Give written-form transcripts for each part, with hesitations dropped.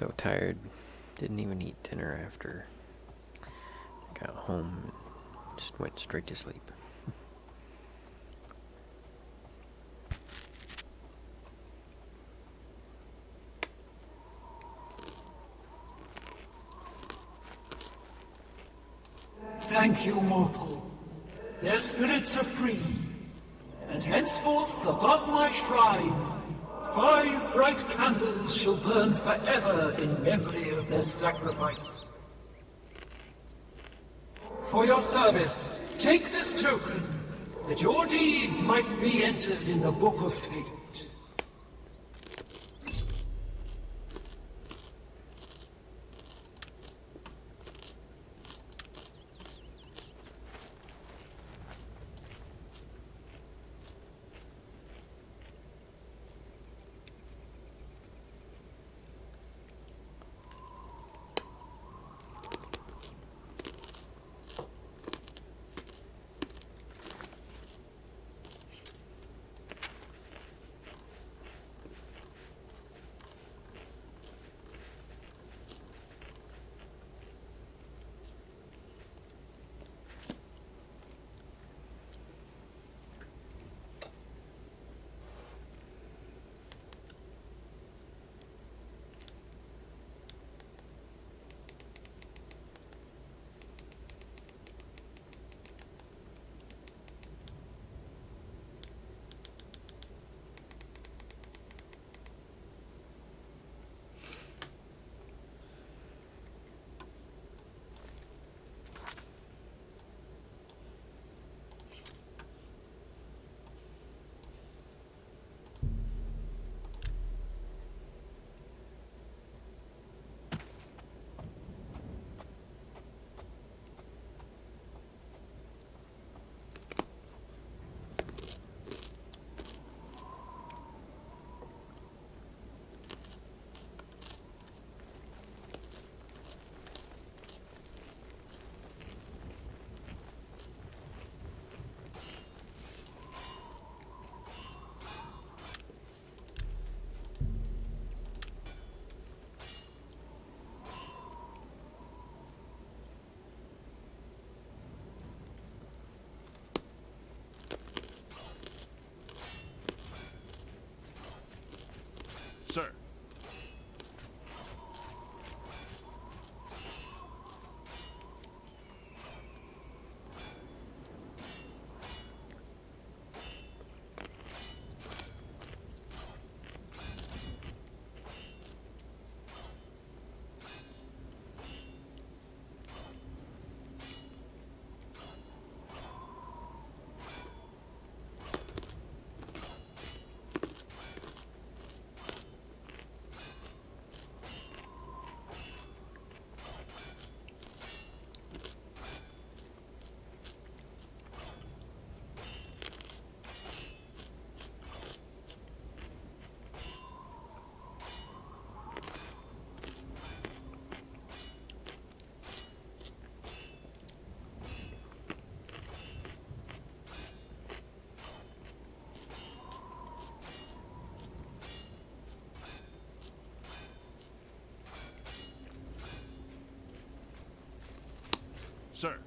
So tired. Didn't even eat dinner after I got home and just went straight to sleep. Thank you, mortal. Their spirits are free, and henceforth above my shrine, 5 bright candles shall burn forever in memory of their sacrifice. For your service, take this token, that your deeds might be entered in the Book of Fate. Sir. Sir.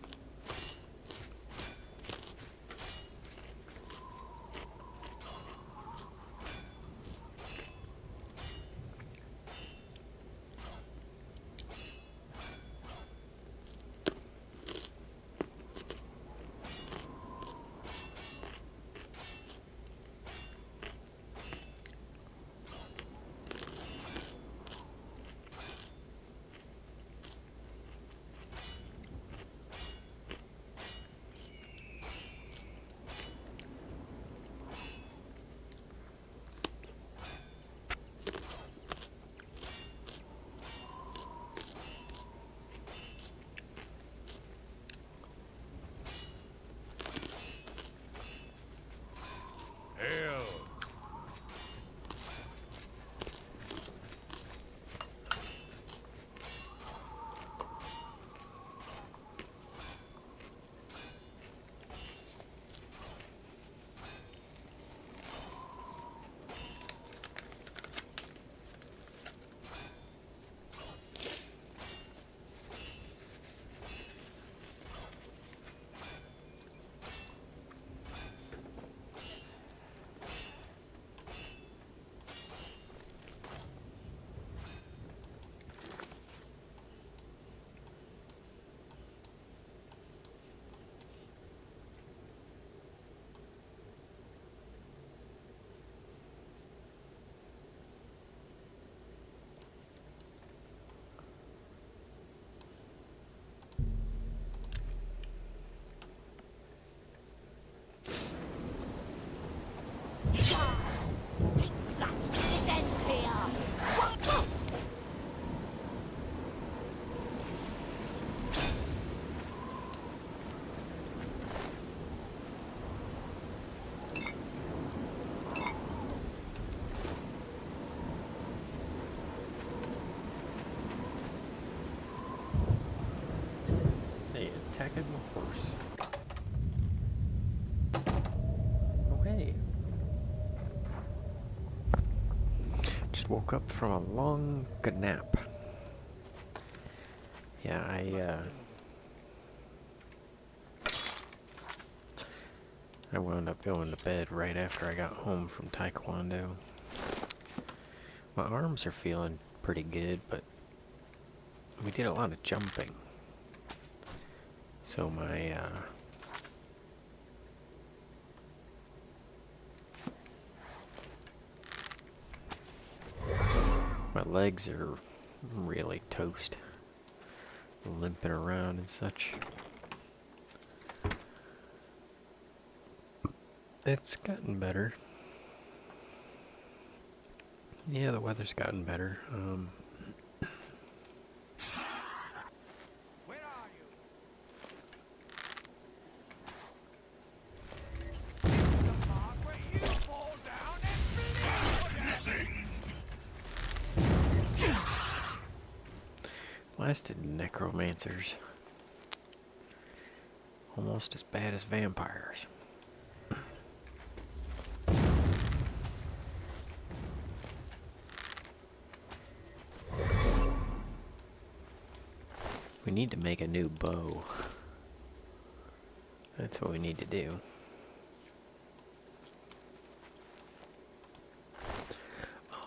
attacking the horse. Oh, hey. Just woke up from a long good nap. Yeah, I wound up going to bed right after I got home from Taekwondo. My arms are feeling pretty good, but we did a lot of jumping. So my legs are really toast. Limping around and such. It's gotten better. Yeah, the weather's gotten better. Where are you? The part where you fall down and bleed. Blasted necromancers. Almost as bad as vampires. We need to make a new bow. That's what we need to do.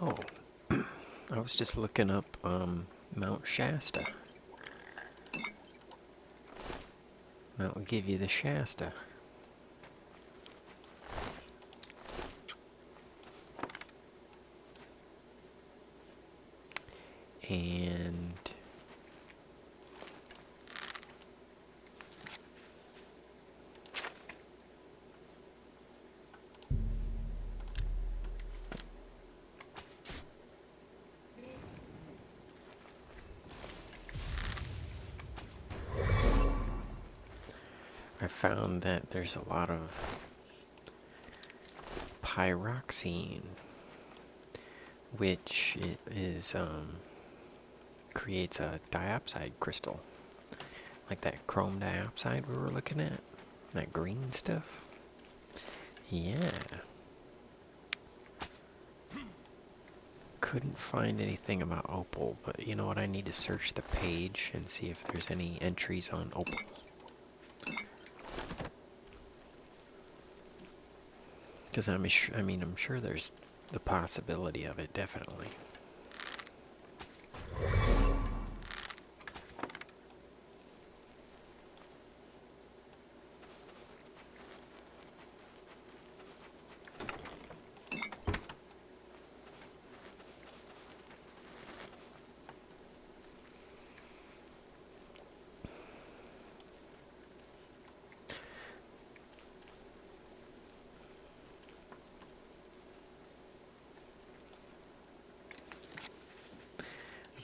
Oh, I was just looking up Mount Shasta. That will give you the Shasta. And I found that there's a lot of pyroxene, which is creates a diopside crystal, like that chrome diopside we were looking at, that green stuff. Yeah. Couldn't find anything about opal, but you know what? I need to search the page and see if there's any entries on opal. Because I'm sure there's the possibility of it, definitely.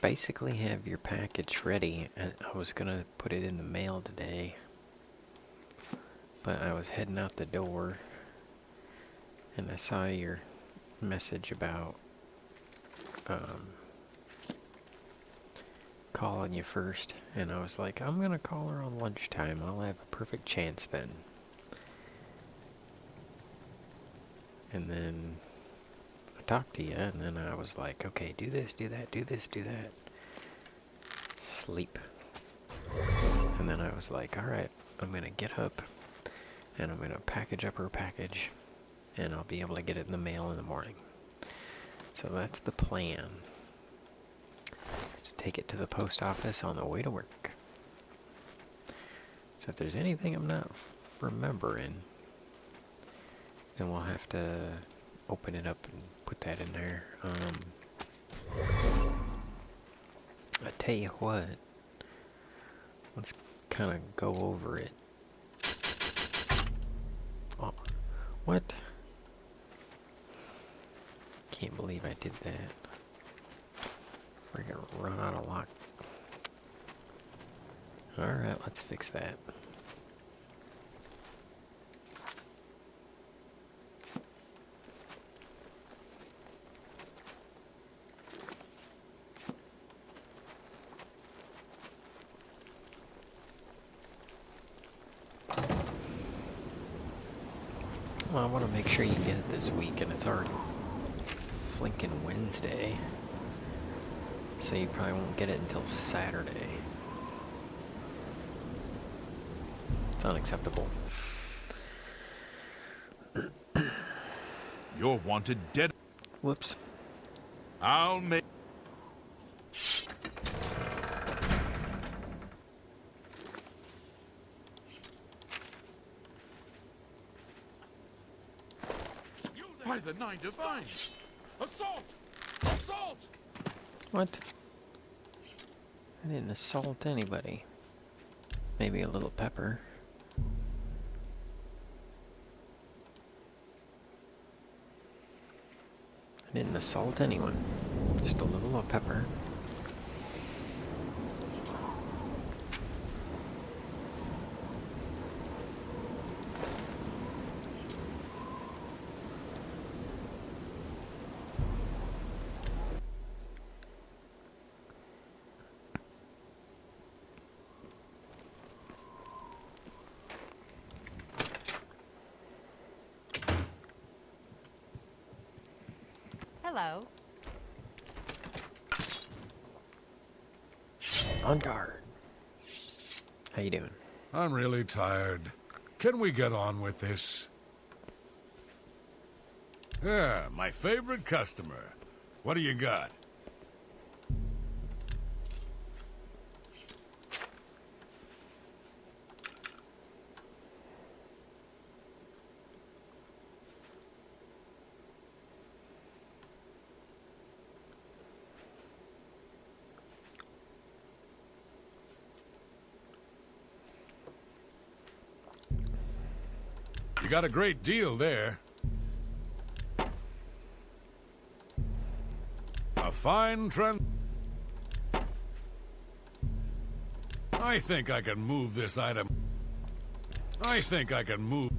Basically have your package ready, and I was gonna put it in the mail today, but I was heading out the door and I saw your message about calling you first, and I was like, I'm gonna call her on lunchtime. I'll have a perfect chance then. And then I talked to you, and then I was like, okay, do this, do that, do this, do that. Sleep. And then I was like, alright, I'm gonna get up, and I'm gonna package up her package, and I'll be able to get it in the mail in the morning. So that's the plan. To take it to the post office on the way to work. So if there's anything I'm not remembering, then we'll have to open it up and put that in there. I tell you what, let's kind of go over it. Oh, what? Can't believe I did that. We're gonna run out of luck. Alright, let's fix that. Well, I want to make sure you get it this week, and it's already flinking Wednesday. So you probably won't get it until Saturday. It's unacceptable. You're wanted dead. Whoops. I'll make... By the Nine Divines! Assault! Assault! What? I didn't assault anybody. Maybe a little pepper. I didn't assault anyone. Just a little of pepper. Hello. On guard. How you doing? I'm really tired. Can we get on with this? Yeah, my favorite customer. What do you got? You got a great deal there. A fine trend. I think I can move this item. I think I can move.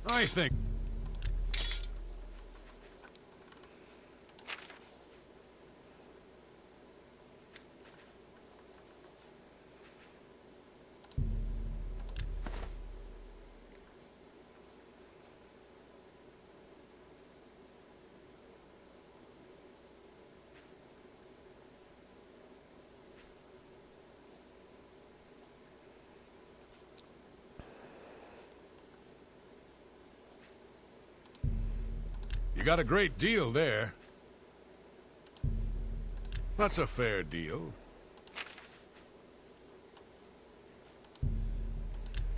I think. You got a great deal there. That's a fair deal.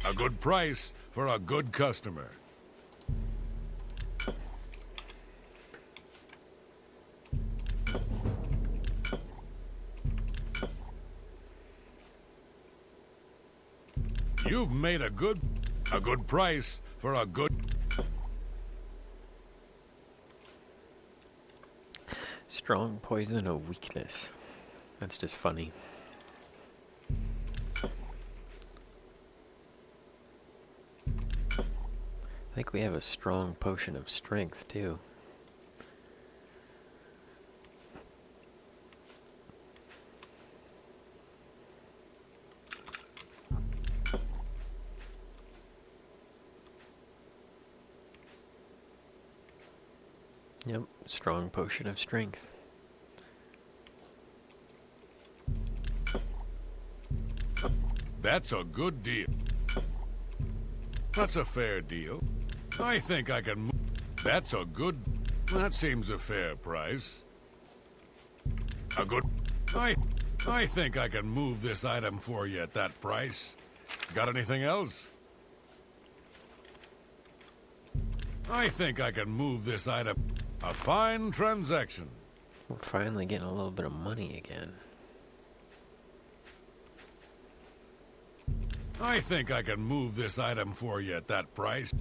A good price for a good customer. You've made a good price for a good... Strong poison of weakness. That's just funny. I think we have a strong potion of strength, too. Yep, strong potion of strength. That's a good deal. That's a fair deal. I think I can move. That's a good... That seems a fair price. A good... I think I can move this item for you at that price. Got anything else? I think I can move this item. A fine transaction. We're finally getting a little bit of money again. I think I can move this item for you at that price.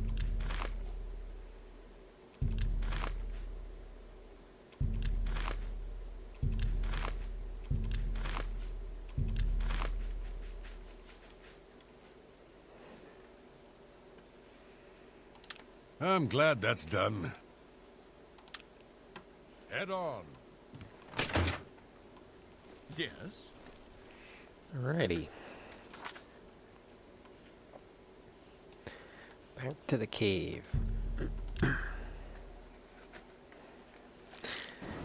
I'm glad that's done. Head on. Yes? Alrighty. Back to the cave.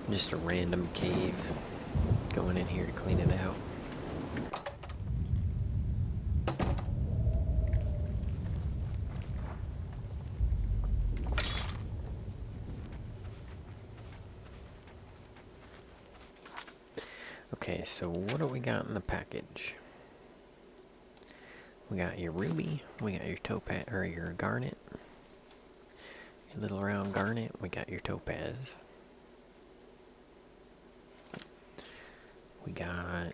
Just a random cave. Going in here to clean it out. Okay, so what do we got in the package? We got your ruby, we got your topaz, or your garnet. Your little round garnet, we got your topaz. We got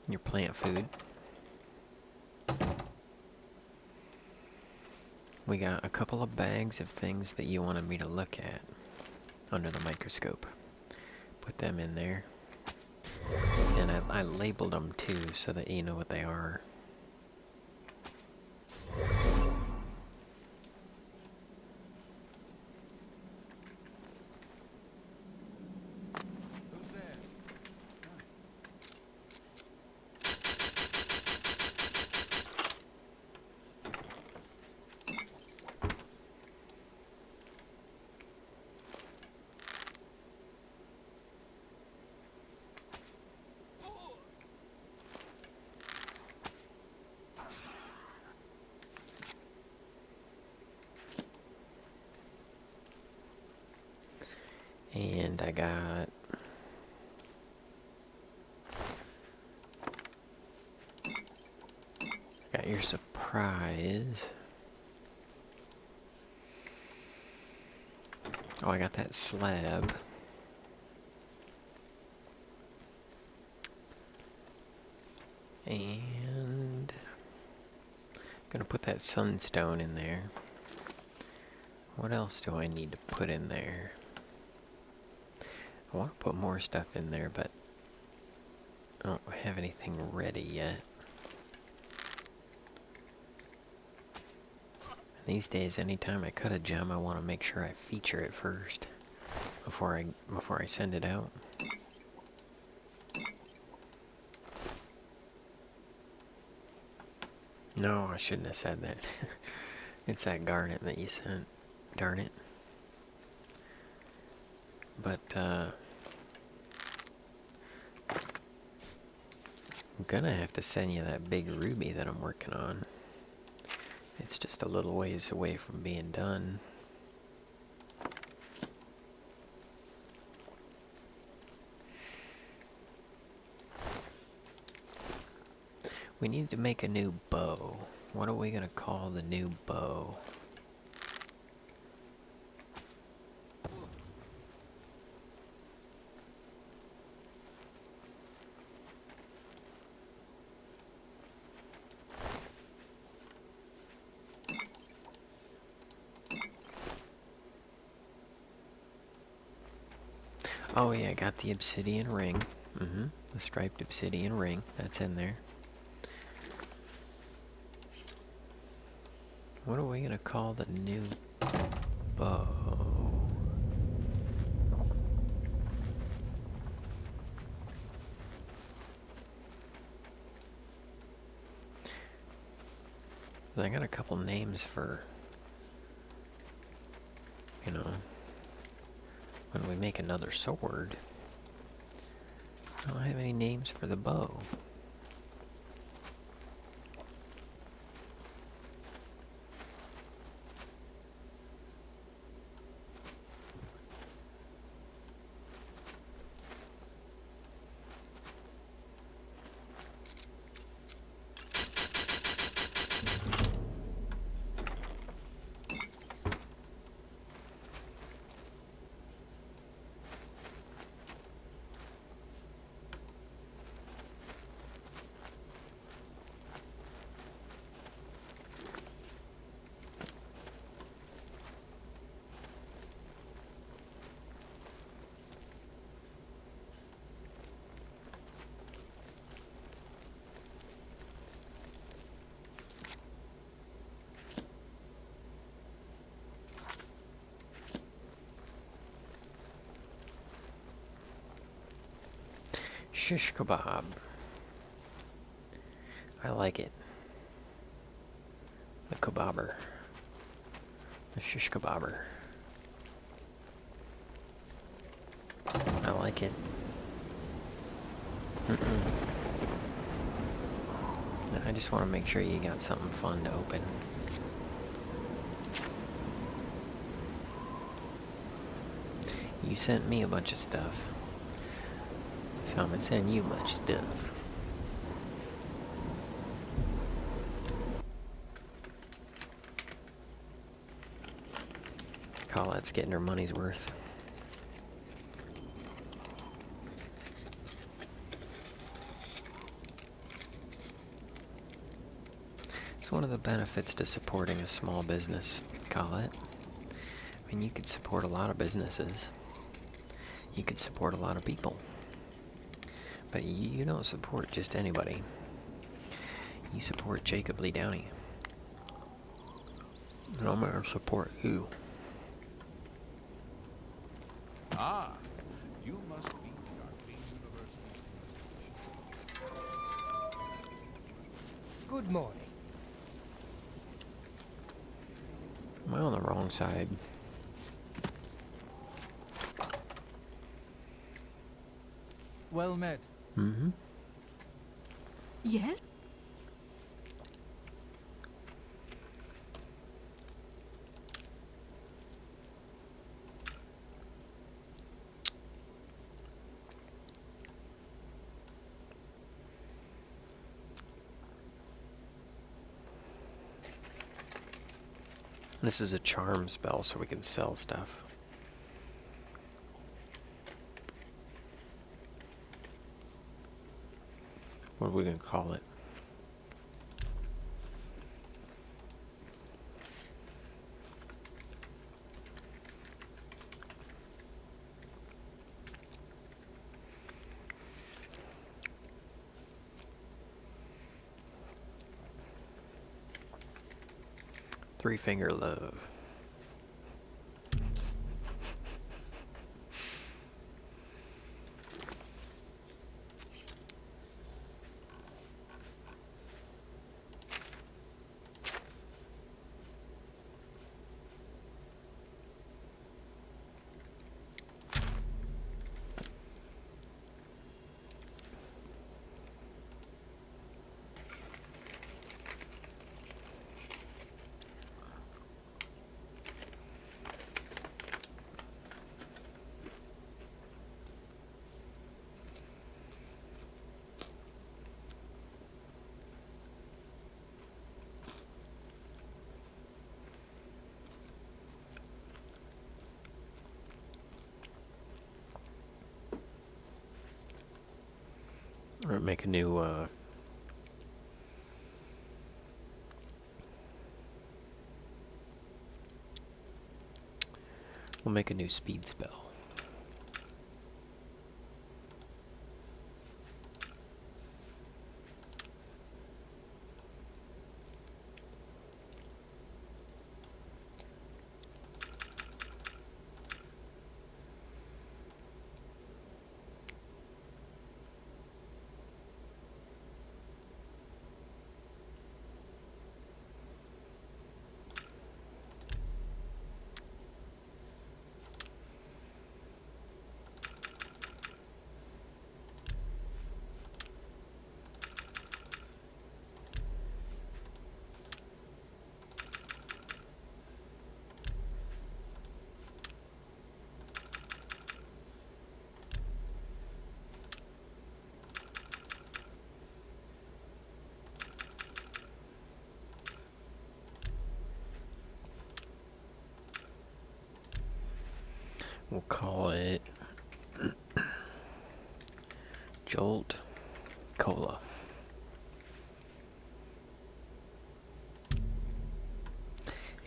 your plant food. We got a couple of bags of things that you wanted me to look at under the microscope. Put them in there. And I labeled them too so that you know what they are. And I got your surprise. Oh, I got that slab. And gonna put that sunstone in there. What else do I need to put in there? I want to put more stuff in there, but I don't have anything ready yet. These days, anytime I cut a gem, I want to make sure I feature it first before I send it out. No, I shouldn't have said that. It's that garnet that you sent. Darn it. But, I'm gonna have to send you that big ruby that I'm working on. It's just a little ways away from being done. We need to make a new bow. What are we gonna call the new bow? Oh yeah, I got the obsidian ring. The striped obsidian ring. That's in there. What are we gonna call the new bow? I got a couple names for, you know, when we make another sword. I don't have any names for the bow. Shish kebab. I like it. The kebabber. The shish kebabber. I like it. I just want to make sure you got something fun to open. You sent me a bunch of stuff, so I'm gonna send you a bunch of stuff. Colette's getting her money's worth. It's one of the benefits to supporting a small business, Colette. I mean, you could support a lot of businesses. You could support a lot of people. But you don't support just anybody. You support Jacob Lee Downey. And I'm gonna support you. Ah, you must be the Arcane University's. Good morning. Am I on the wrong side? Well met. Mm-hmm. Yes? This is a charm spell, so we can sell stuff. What are we gonna call it? Three-finger love. Or make a new, we'll make a new speed spell. We'll call it Jolt Cola.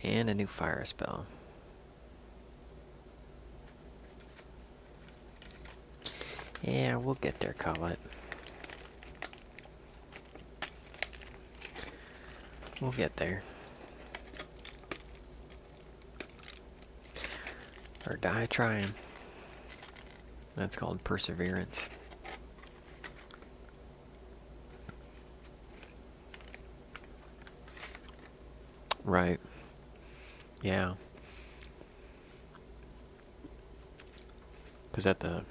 And a new fire spell. Yeah, we'll get there, Colette. We'll get there. Or die trying. That's called perseverance. Right. Yeah. Because at the...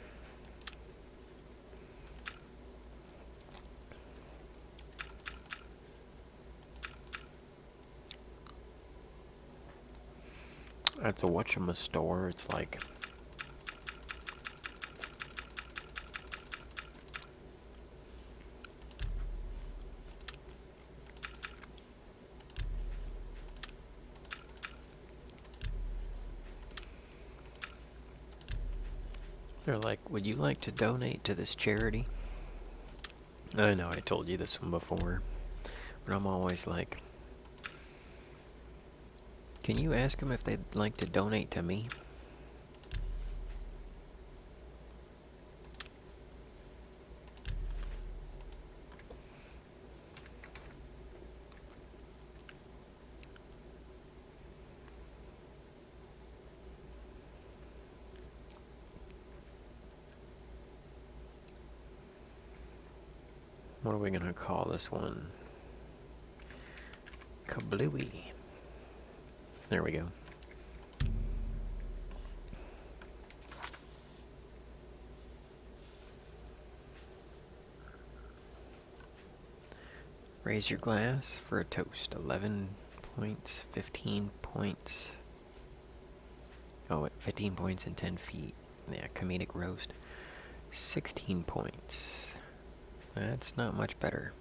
At the whatchama store, it's like... They're like, would you like to donate to this charity? I know I told you this one before, but I'm always like, can you ask them if they'd like to donate to me? What are we gonna call this one? Kablooey. There we go. Raise your glass for a toast. 11 points, 15 points. Oh, 15 points and 10 feet. Yeah, comedic roast. 16 points. That's not much better.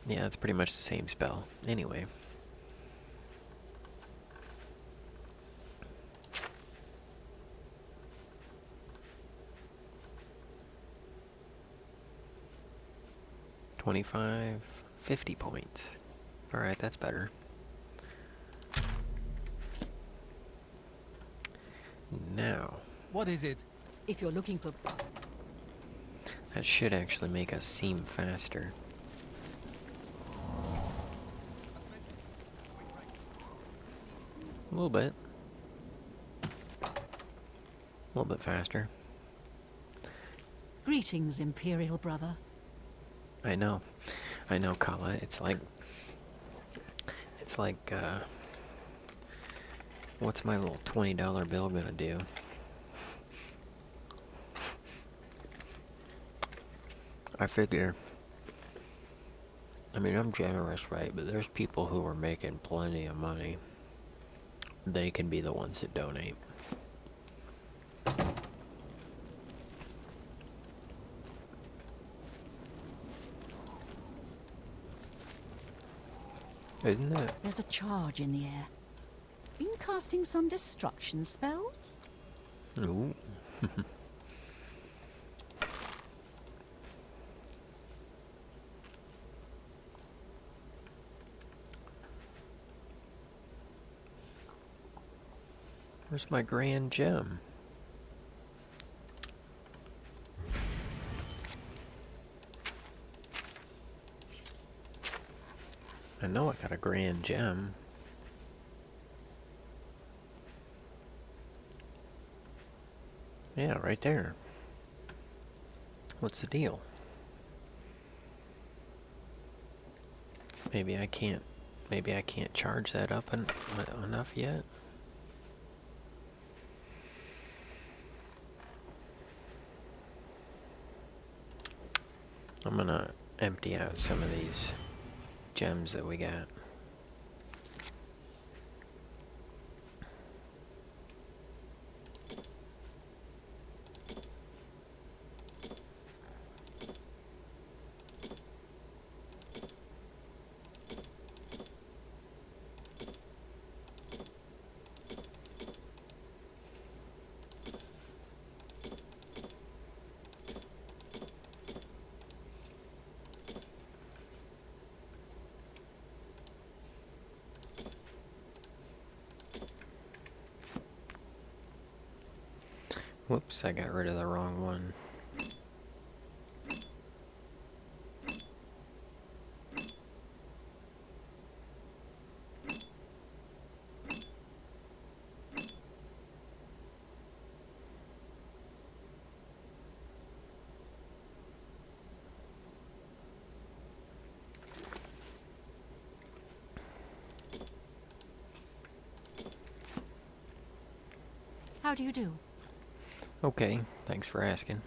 Yeah, it's pretty much the same spell. Anyway. $25, 50 points. Alright, that's better. Now, What is it? If you're looking for... that should actually make us seem faster. A little bit. A little bit faster. Greetings, Imperial brother. I know, Colette. It's like, what's my little $20 bill gonna do? I figure, I mean, I'm generous, right? But there's people who are making plenty of money. They can be the ones that donate. Isn't it? There's a charge in the air. Been casting some destruction spells? Ooh. Where's my grand gem? I know I got a grand gem. Yeah, right there. What's the deal? Maybe I can't charge that up enough yet. I'm gonna empty out some of these gems that we got. Whoops, I got rid of the wrong one. How do you do? Okay, thanks for asking.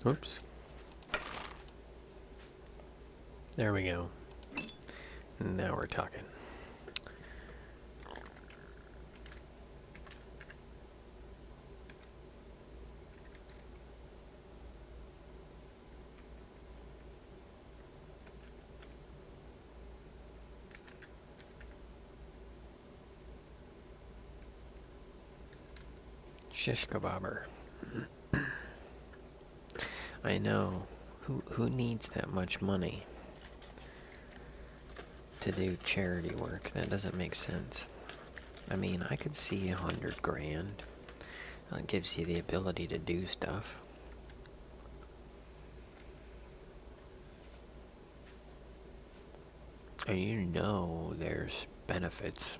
Oops. There we go. Now we're talking. Shish kebabber. I know. Who needs that much money to do charity work? That doesn't make sense. I mean, I could see 100 grand. That gives you the ability to do stuff. And you know there's benefits.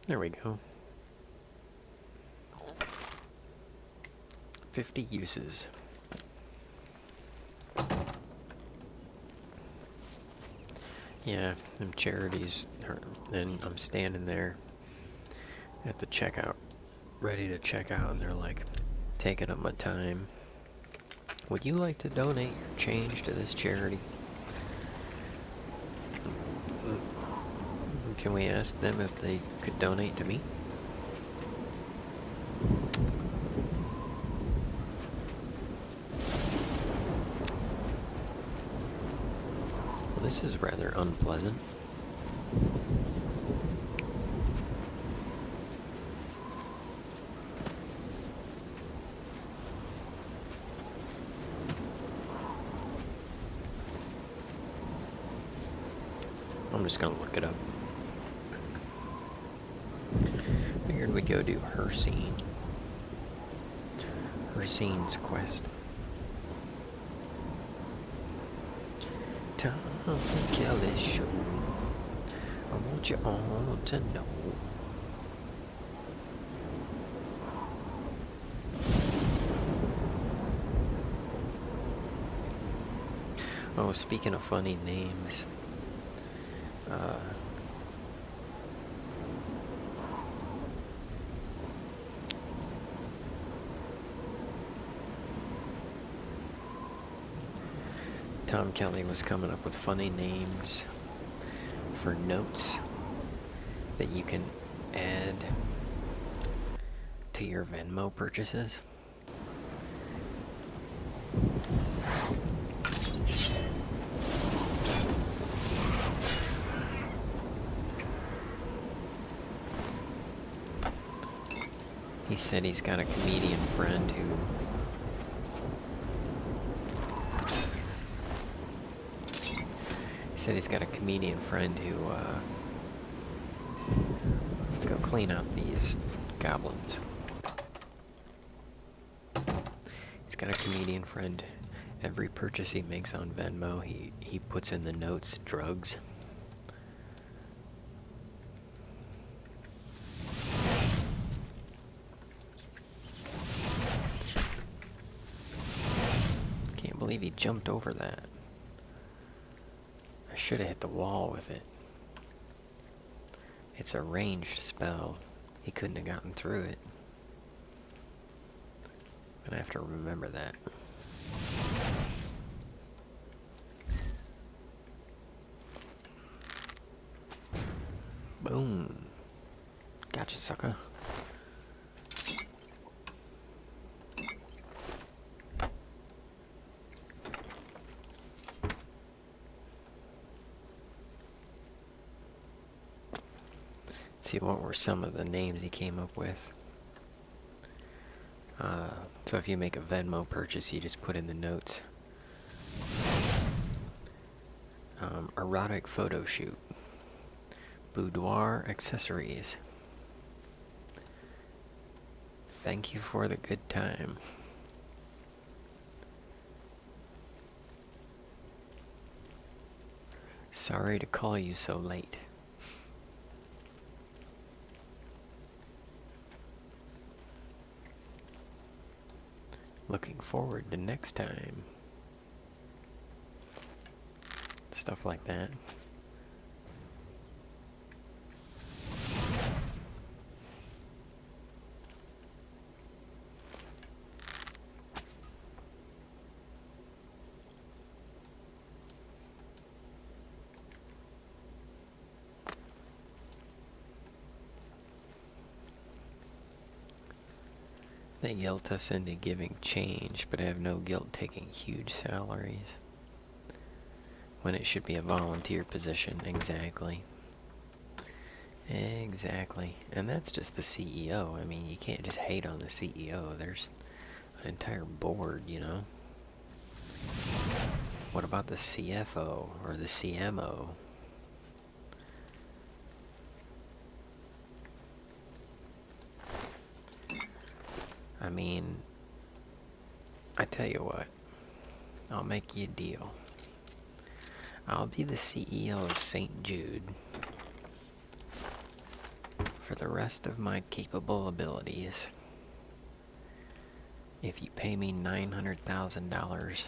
There we go. 50 uses. Yeah, them charities, and I'm standing there at the checkout, ready to check out, and they're like, taking up my time. Would you like to donate your change to this charity? Can we ask them if they could donate to me? Well, this is rather unpleasant. I'm just gonna look it up. Figured we'd go do her scene. Her scene's quest. Tom Kelly Show. I want you all to know. Oh, speaking of funny names, Tom Kelly was coming up with funny names for notes that you can add to your Venmo purchases. He said he's got a comedian friend who let's go clean out these goblins. He's got a comedian friend. Every purchase he makes on Venmo, he puts in the notes drugs. Can't believe he jumped over that. I should have hit the wall with it. It's a ranged spell. He couldn't have gotten through it. And I have to remember that. Boom. Gotcha, sucker. See, what were some of the names he came up with? So if you make a Venmo purchase, you just put in the notes. Erotic photo shoot. Boudoir accessories. Thank you for the good time. Sorry to call you so late. Looking forward to next time. Stuff like that. They guilt us into giving change, but have no guilt taking huge salaries. When it should be a volunteer position, exactly. Exactly. And that's just the CEO. I mean, you can't just hate on the CEO. There's an entire board, you know? What about the CFO or the CMO? I mean, I tell you what, I'll make you a deal. I'll be the CEO of St. Jude for the rest of my capable abilities. If you pay me $900,000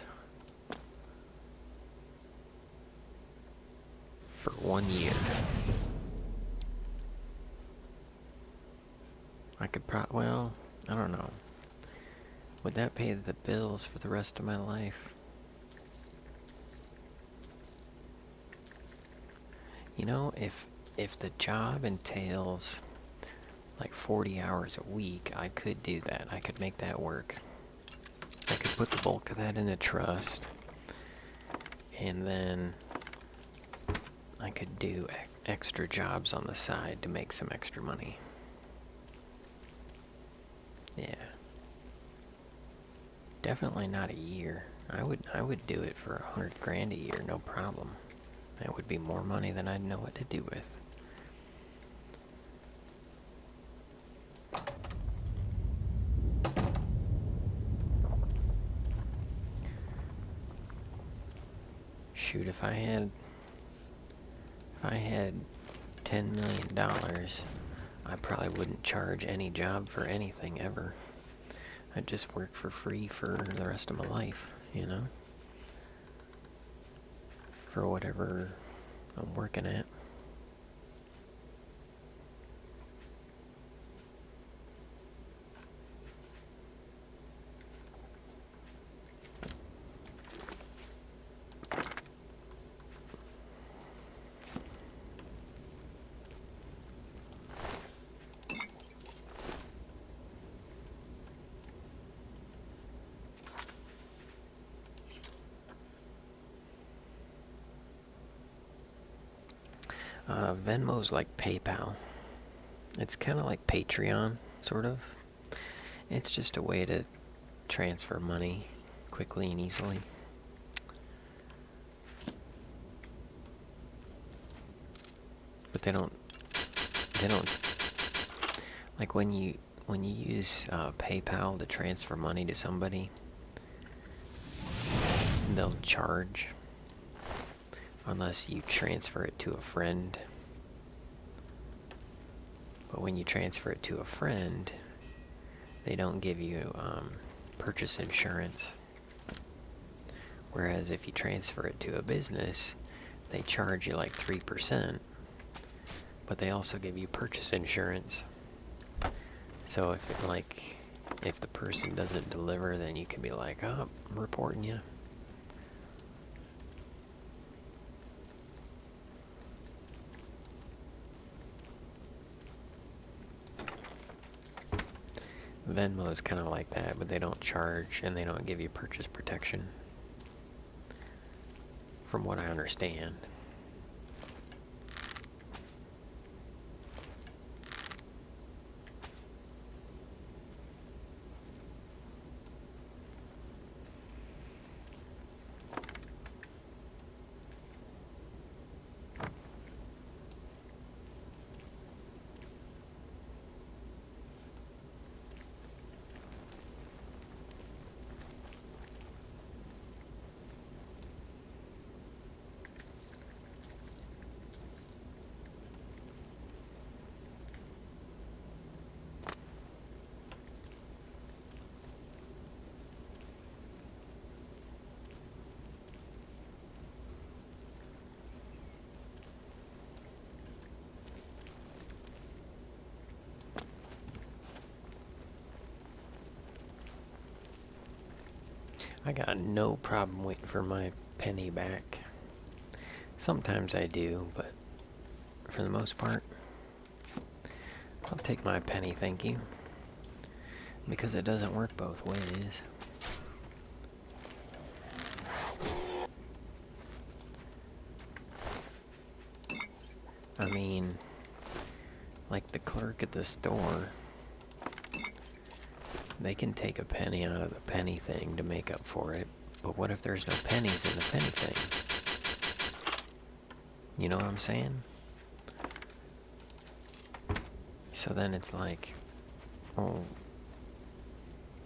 for 1 year, I could well, I don't know. Would that pay the bills for the rest of my life? You know, if the job entails like 40 hours a week, I could do that. I could make that work. I could put the bulk of that in a trust, and then I could do extra jobs on the side to make some extra money. Yeah. Definitely not a year. I would do it for $100,000 a year, no problem. That would be more money than I'd know what to do with. Shoot, if I had $10 million, I probably wouldn't charge any job for anything ever. I'd just work for free for the rest of my life, you know? For whatever I'm working at. Venmo's like PayPal. It's kind of like Patreon, sort of. It's just a way to transfer money quickly and easily. But they don't like when you use PayPal to transfer money to somebody, they'll charge unless you transfer it to a friend. But when you transfer it to a friend, they don't give you purchase insurance. Whereas if you transfer it to a business, they charge you like 3%, but they also give you purchase insurance. So if the person doesn't deliver, then you can be like, oh, I'm reporting you. Venmo is kind of like that, but they don't charge and they don't give you purchase protection, from what I understand. I got no problem waiting for my penny back. Sometimes I do, but for the most part, I'll take my penny, thank you. Because it doesn't work both ways. I mean, like the clerk at the store, they can take a penny out of the penny thing to make up for it. But what if there's no pennies in the penny thing? You know what I'm saying? So then it's like, well,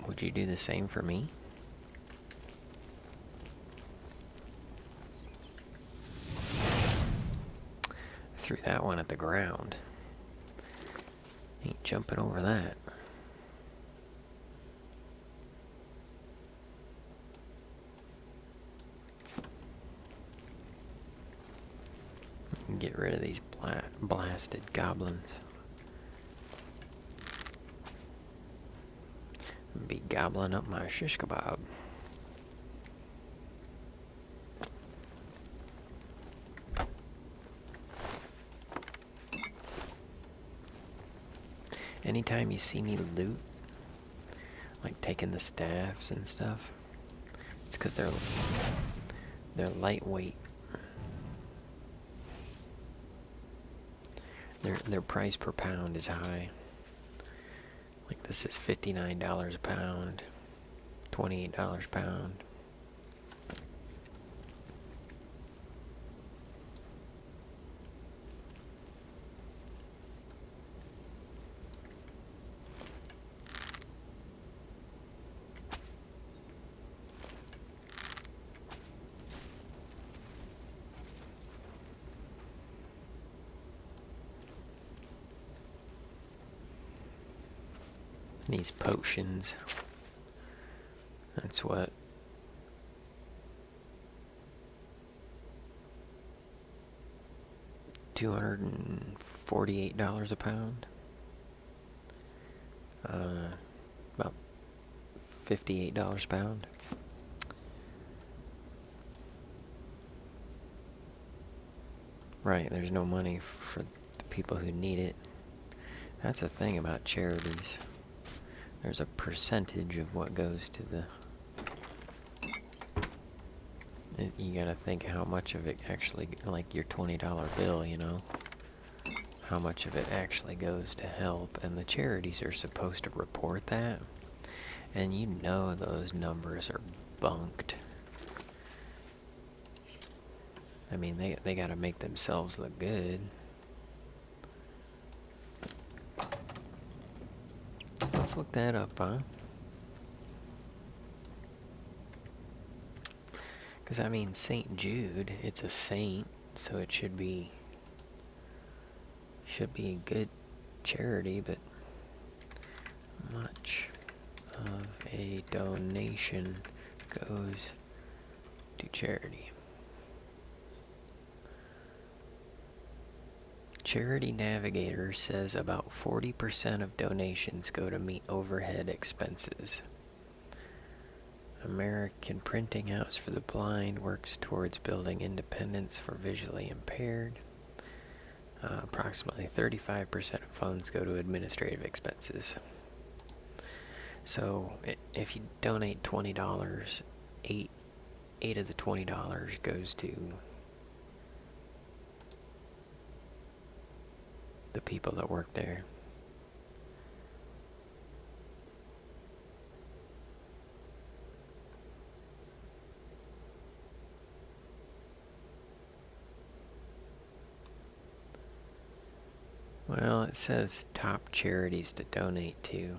would you do the same for me? Threw that one at the ground. Ain't jumping over that. Get rid of these blasted goblins. Be gobbling up my shish kebab. Anytime you see me loot, like taking the staffs and stuff, it's because they're lightweight. Their price per pound is high. Like this is $59 a pound, $28 a pound. These potions. That's what? $248 a pound. About $58 a pound. Right, there's no money for the people who need it. That's the thing about charities. There's a percentage of what goes to the... You gotta think how much of it actually, like your $20 bill, you know? How much of it actually goes to help, and the charities are supposed to report that. And you know those numbers are bunked. I mean, they gotta make themselves look good. Let's look that up, huh? Because, I mean, St. Jude, it's a saint, so it should be a good charity, but much of a donation goes to charity. Charity Navigator says about 40% of donations go to meet overhead expenses. American Printing House for the Blind works towards building independence for visually impaired. Approximately 35% of funds go to administrative expenses. So if you donate $20, eight of the $20 goes to the people that work there. Well, it says top charities to donate to.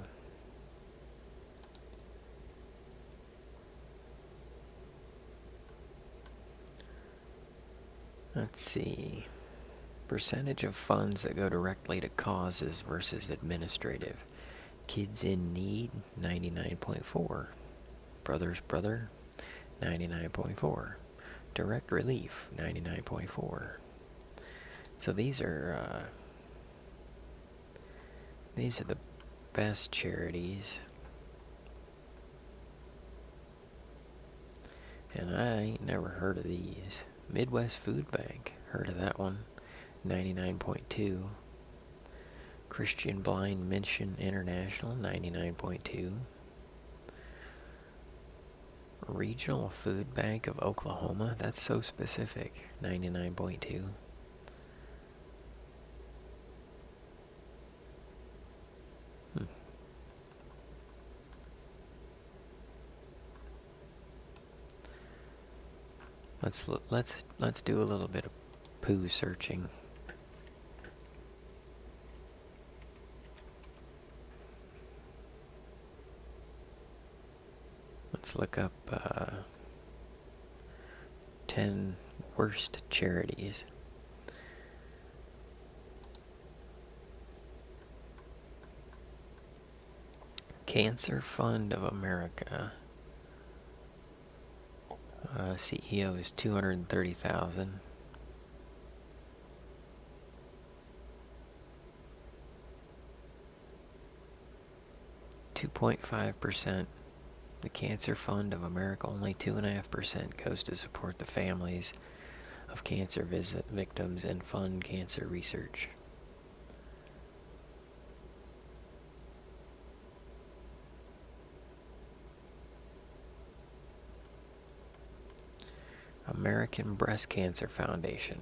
Let's see. Percentage of funds that go directly to causes versus administrative. Kids in Need, 99.4. Brothers Brother, 99.4. Direct Relief, 99.4. So these are the best charities. And I ain't never heard of these. Midwest Food Bank, heard of that one. 99.2. Christian Blind Mission International, 99.2. Regional Food Bank of Oklahoma, that's so specific, 99.2. Let's do a little bit of poo searching. Let's look up 10 worst charities. Cancer Fund of America. CEO is $230,000. 2.5%. The Cancer Fund of America, only 2.5% goes to support the families of cancer victims and fund cancer research. American Breast Cancer Foundation.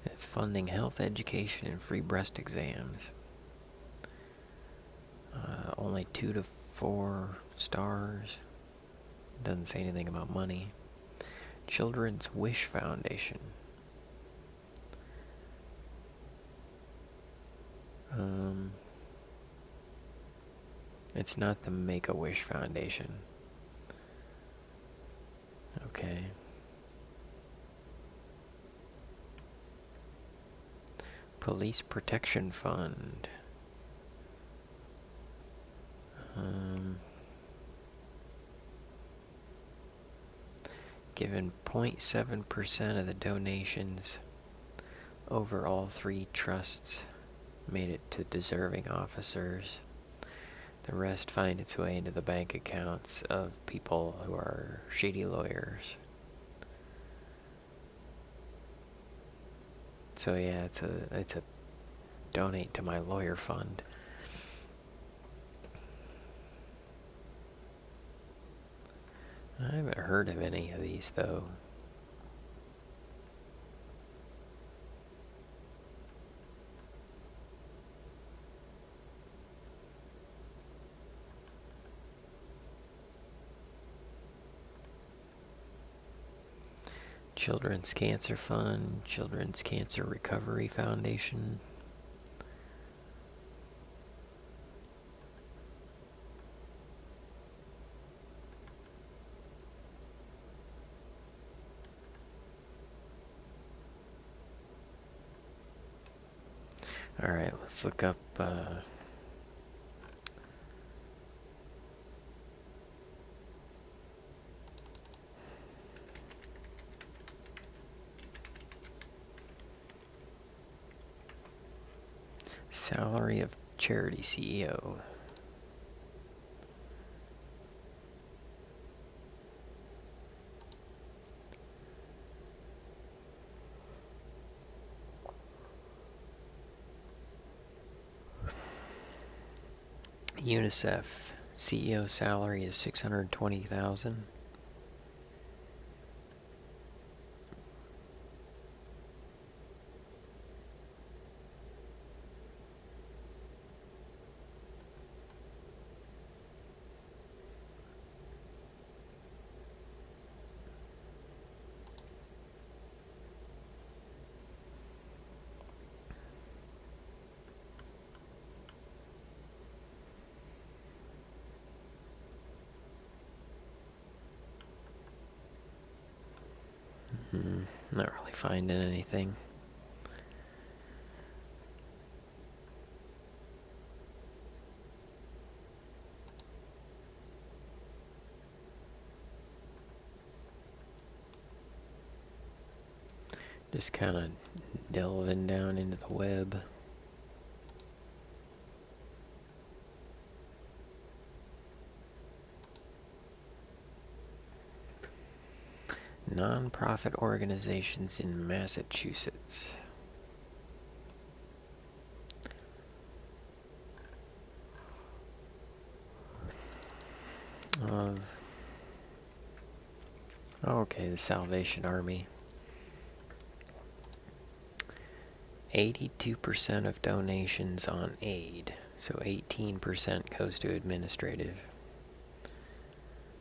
It's funding health education and free breast exams. Only 2 to 4 stars. Doesn't say anything about money. Children's Wish Foundation. It's not the Make-A-Wish Foundation. Okay. Police Protection Fund. Given 0.7% of the donations over all 3 trusts made it to deserving officers. The rest find its way into the bank accounts of people who are shady lawyers. So yeah, it's a donate to my lawyer fund. I haven't heard of any of these though. Children's Cancer Fund, Children's Cancer Recovery Foundation. Alright, let's look up salary of charity CEO. UNICEF CEO salary is $620,000. Not really finding anything. Just kind of delving down into the web. Non-profit organizations in Massachusetts. Okay, the Salvation Army. 82% of donations on aid, so 18% goes to administrative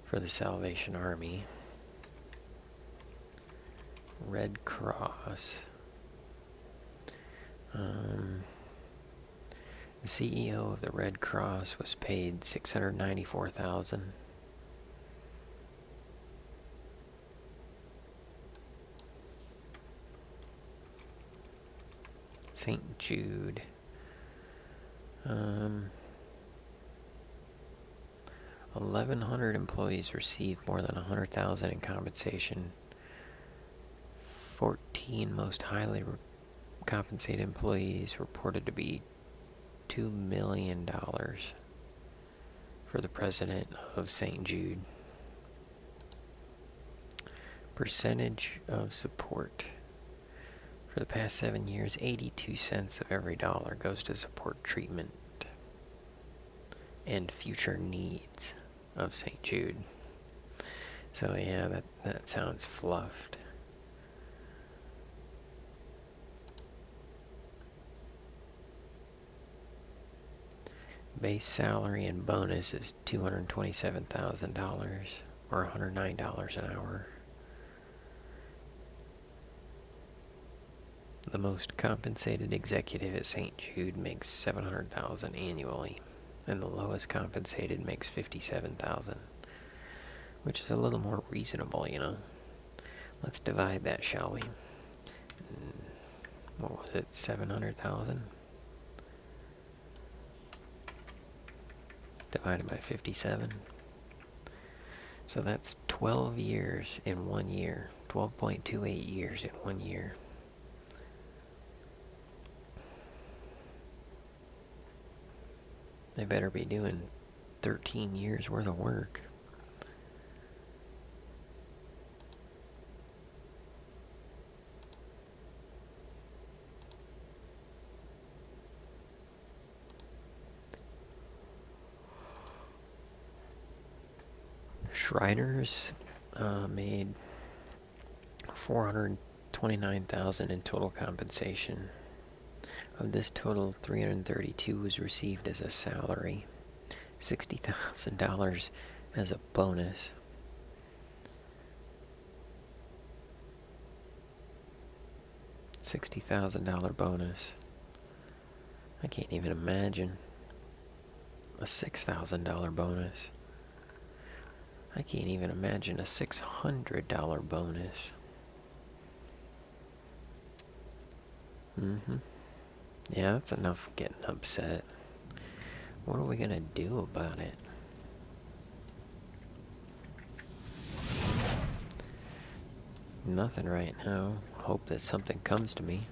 for the Salvation Army. Red Cross. The CEO of the Red Cross was paid $694,000. St. Jude. 1,100 employees received more than $100,000 in compensation. 14 most highly compensated employees reported to be $2 million for the president of St. Jude. Percentage of support. For the past 7 years, 82 cents of every dollar goes to support treatment and future needs of St. Jude. So yeah, that sounds fluffed. Base salary and bonus is $227,000 or $109 an hour. The most compensated executive at St. Jude makes $700,000 annually, and the lowest compensated makes $57,000, which is a little more reasonable, you know. Let's divide that, shall we? What was it, 700,000? Divided by 57. So that's 12 years in 1 year. 12.28 years in 1 year. They better be doing 13 years worth of work. Shriners made $429,000 in total compensation. Of this total, $332,000 was received as a salary, $60,000 as a bonus. $60,000 bonus. I can't even imagine a $6,000 bonus. I can't even imagine a $600 bonus. Yeah, that's enough getting upset. What are we gonna do about it? Nothing right now. Hope that something comes to me.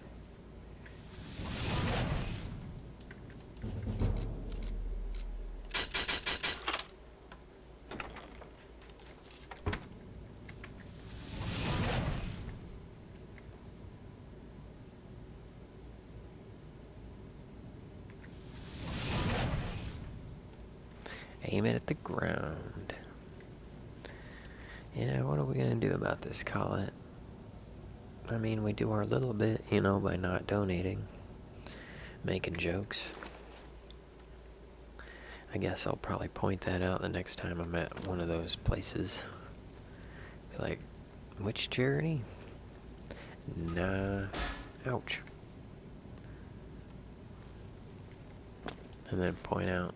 Aim it at the ground. Yeah, what are we gonna do about this, Colette? I mean, we do our little bit, you know, by not donating. Making jokes. I guess I'll probably point that out the next time I'm at one of those places. Be like, which charity? Nah. Ouch. And then point out.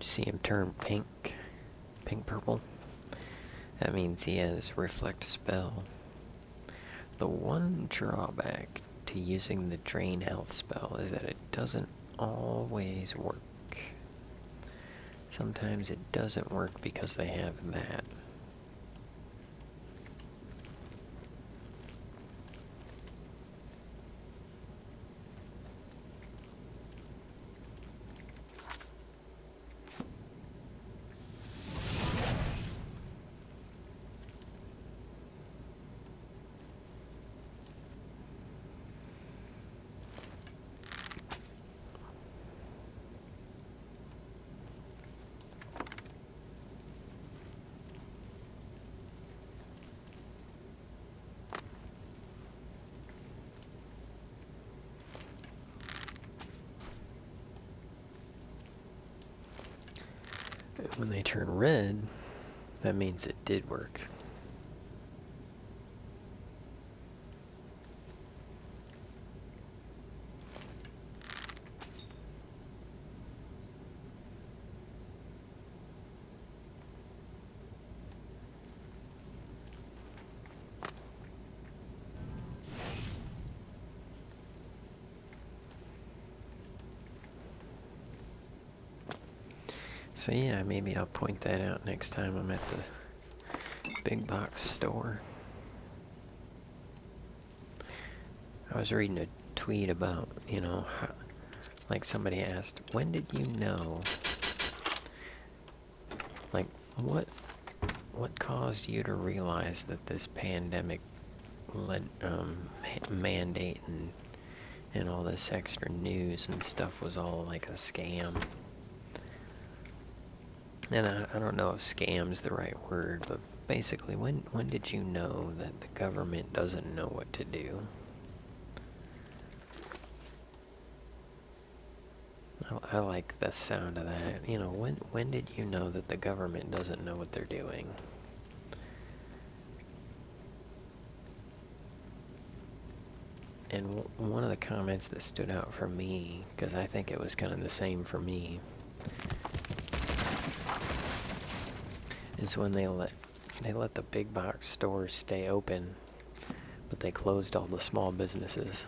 See him turn pink, purple. That means he has reflect spell. The one drawback to using the drain health spell is that it doesn't always work. Sometimes it doesn't work because they have that. When they turn red, that means it did work. So yeah, maybe I'll point that out next time I'm at the big box store. I was reading a tweet about, you know, how, like somebody asked, when did you know? Like, what caused you to realize that this pandemic led mandate and all this extra news and stuff was all like a scam? And I don't know if scam's the right word, but basically, when did you know that the government doesn't know what to do? I like the sound of that. You know, when did you know that the government doesn't know what they're doing? And one of the comments that stood out for me, because I think it was kind of the same for me, is when they let the big box stores stay open, but they closed all the small businesses.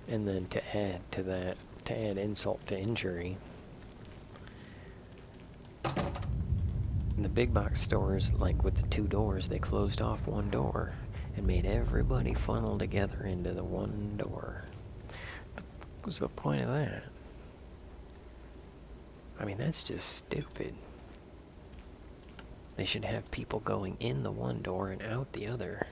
And then to add to that, to add insult to injury, the big box stores, like with the 2 doors, they closed off 1 door and made everybody funnel together into the 1 door. What was the point of that? I mean, that's just stupid. They should have people going in the 1 door and out the other.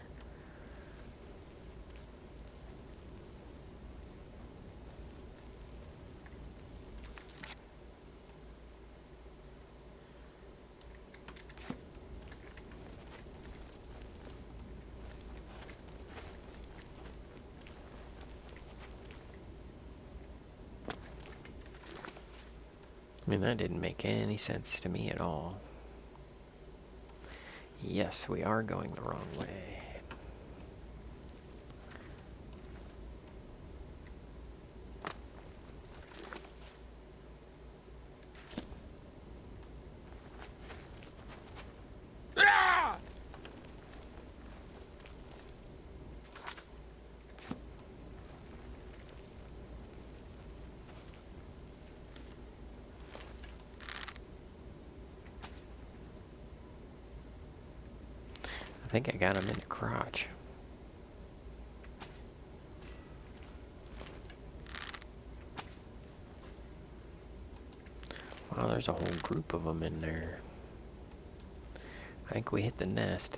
I mean, that didn't make any sense to me at all. Yes, we are going the wrong way. I think I got him in the crotch. Wow, there's a whole group of them in there. I think we hit the nest.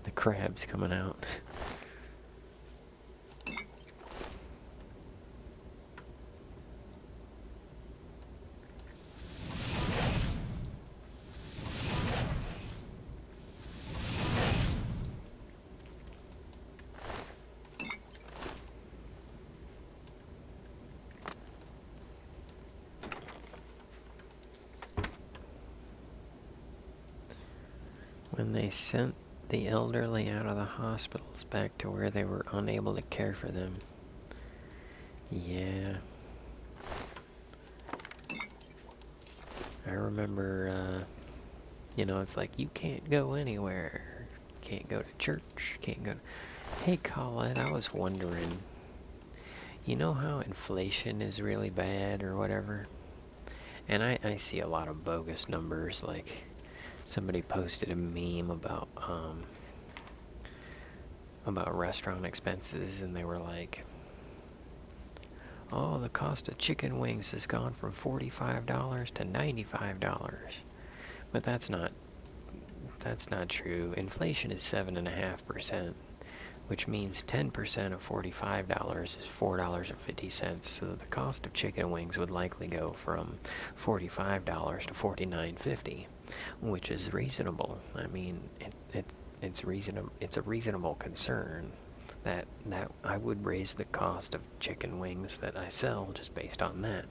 The crab's coming out. When they sent the elderly out of the hospitals back to where they were unable to care for them. Yeah. I remember, you know, it's like, you can't go anywhere. Can't go to church. Can't go to... Hey, Colette, I was wondering, you know how inflation is really bad or whatever? And I see a lot of bogus numbers, like somebody posted a meme about restaurant expenses, and they were like, oh, the cost of chicken wings has gone from $45 to $95. But that's not true. Inflation is 7.5%, which means 10% of $45 is $4.50. So the cost of chicken wings would likely go from $45 to $49.50, which is reasonable. I mean, it's reasonable. It's a reasonable concern that I would raise the cost of chicken wings that I sell just based on that.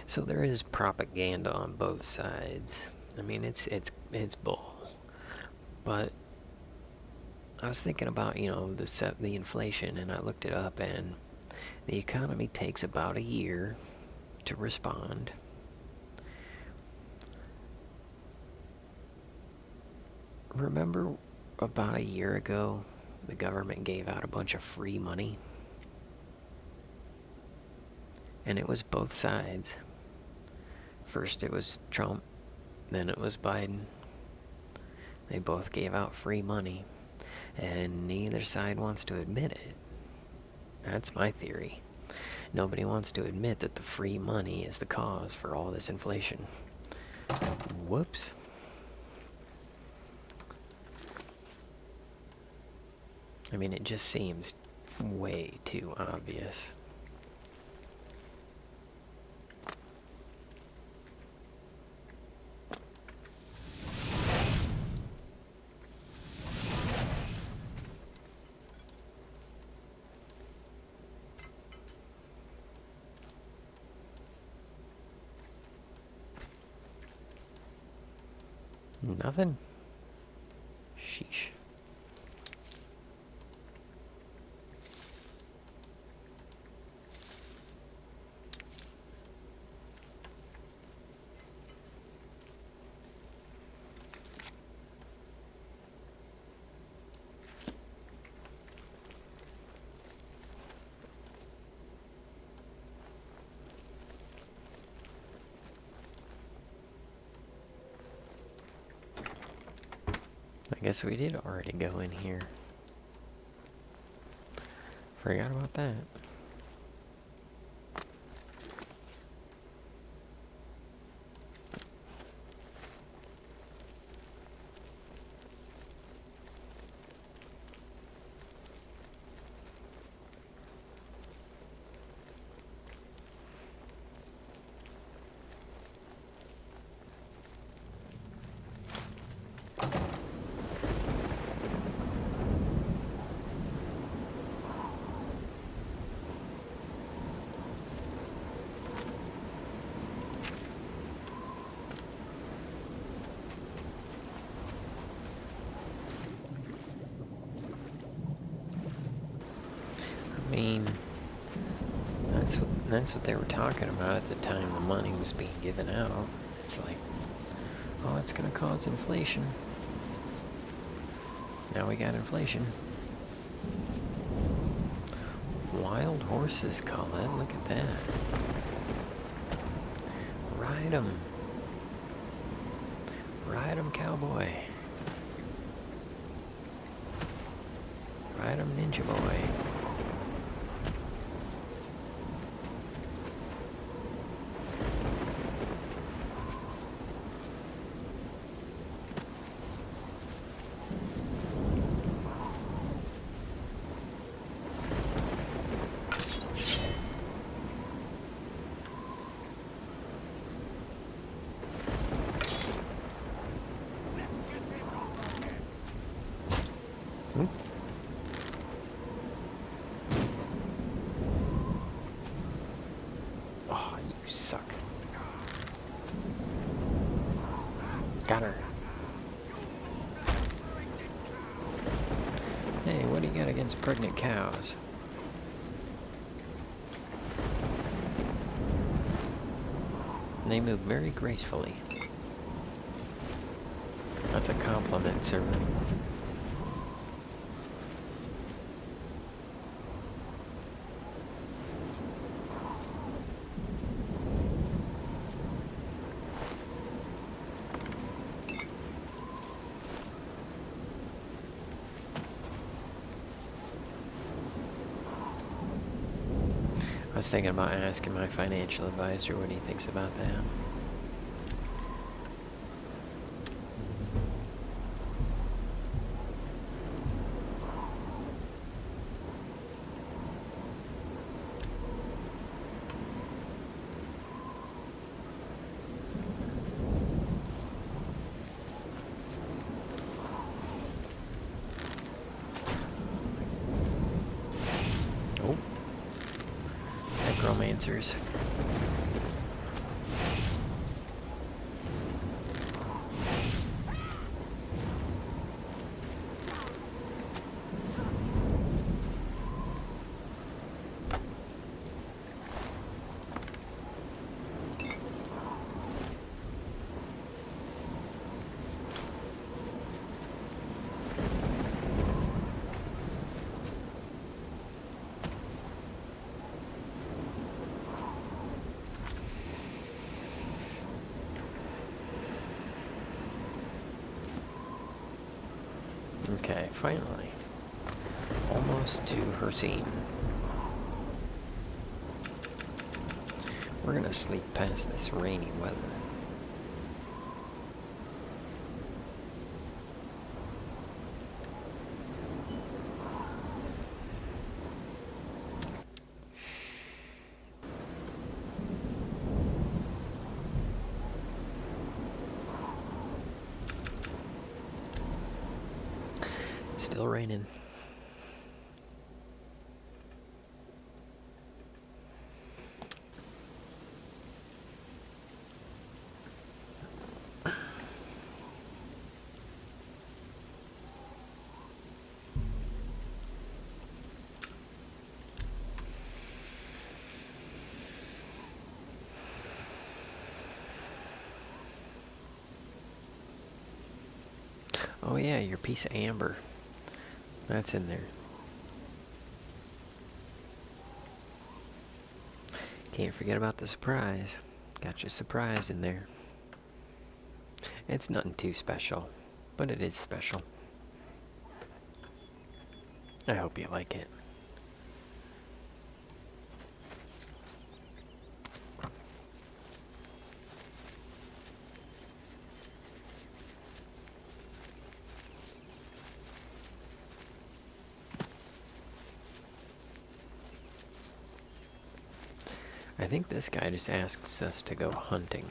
So there is propaganda on both sides. I mean, it's bull. But I was thinking about, you know, the inflation, and I looked it up, and the economy takes about a year to respond. Remember about a year ago, the government gave out a bunch of free money? And it was both sides. First it was Trump, then it was Biden. They both gave out free money, and neither side wants to admit it. That's my theory. Nobody wants to admit that the free money is the cause for all this inflation. Whoops. I mean, it just seems way too obvious. Nothing? Sheesh. I guess we did already go in here. Forgot about that. I mean, that's what they were talking about at the time the money was being given out. It's like, oh, it's gonna cause inflation. Now we got inflation. Wild horses, Colette, look at that. Ride 'em. Ride 'em, cowboy. Ride 'em, ninja boy. Oh, you suck. Got her. against pregnant cows. And they move very gracefully. That's a compliment, sir. I was thinking about asking my financial advisor what he thinks about that. Oh. Growmiez. Okay, finally. Almost to her scene. We're gonna sleep past this rainy weather. Still raining. Oh yeah, your piece of amber. That's in there. Can't forget about the surprise. Got your surprise in there. It's nothing too special, but it is special. I hope you like it. I think this guy just asks us to go hunting.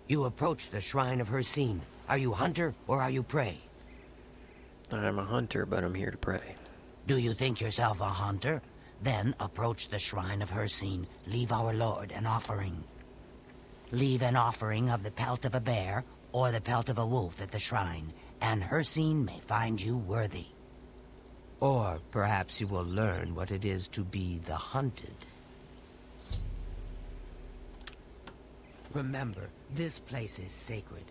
You approach the shrine of her scene. Are you hunter or are you prey? I'm a hunter, but I'm here to pray. Do you think yourself a hunter? Then approach the shrine of her scene. Leave our Lord an offering. Leave an offering of the pelt of a bear or the pelt of a wolf at the shrine, and her scene may find you worthy. Or perhaps you will learn what it is to be the hunted. Remember, this place is sacred.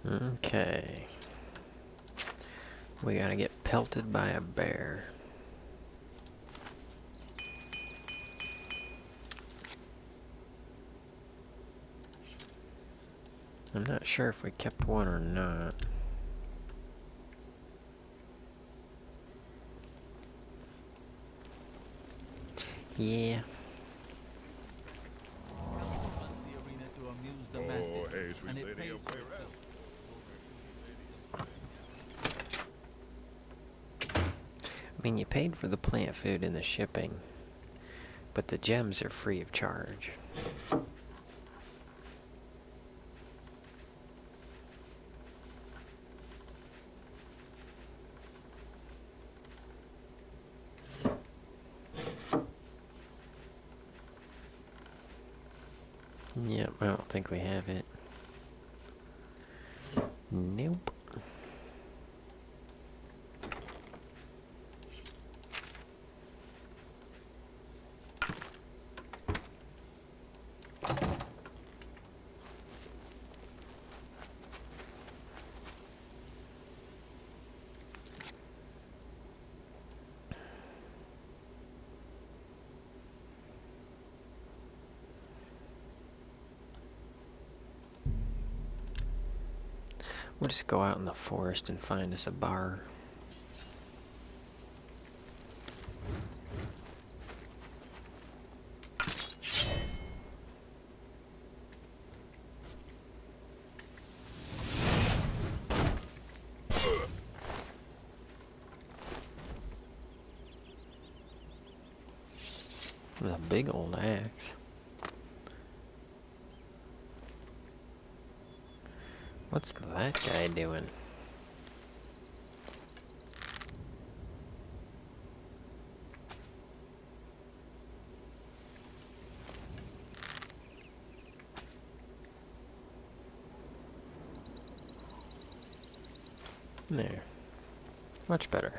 Okay. We gotta get pelted by a bear. I'm not sure if we kept one or not. Yeah. Oh, hey, sweet lady of I mean, you paid for the plant food and the shipping, but the gems are free of charge. Yep, I don't think we have it. Nope. We'll just go out in the forest and find us a bar. There's a big old axe. What's that guy doing? There. Much better.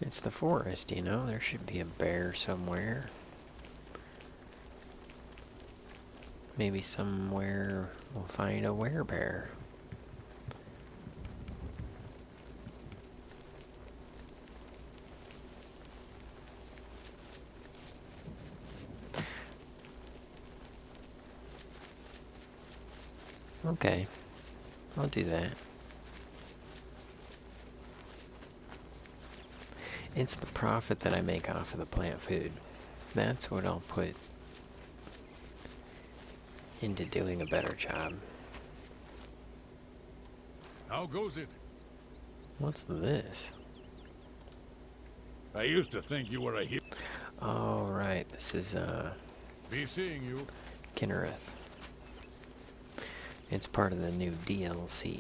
It's the forest, you know, there should be a bear somewhere. Maybe somewhere we'll find a werebear. Okay, I'll do that. It's the profit that I make off of the plant food. That's what I'll put into doing a better job. How goes it? What's this? I used to think you were a hero. Oh, right. This is, Be seeing you. Kinnereth. It's part of the new DLC.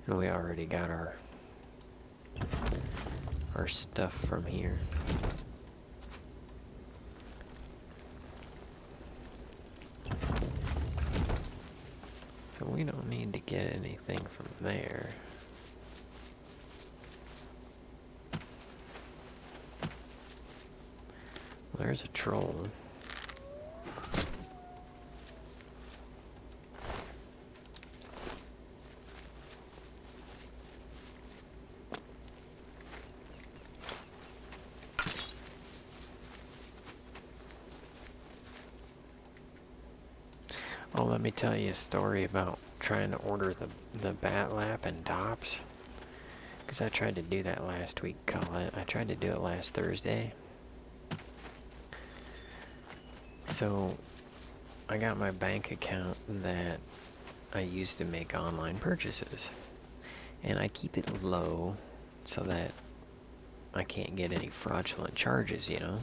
And we already got our stuff from here. So we don't need to get anything from there. Well, there's a troll. Oh, let me tell you a story about trying to order the bat lap and dops. Because I tried to do that last week, Colette. I tried to do it last Thursday. So, I got my bank account that I use to make online purchases. And I keep it low so that I can't get any fraudulent charges, you know?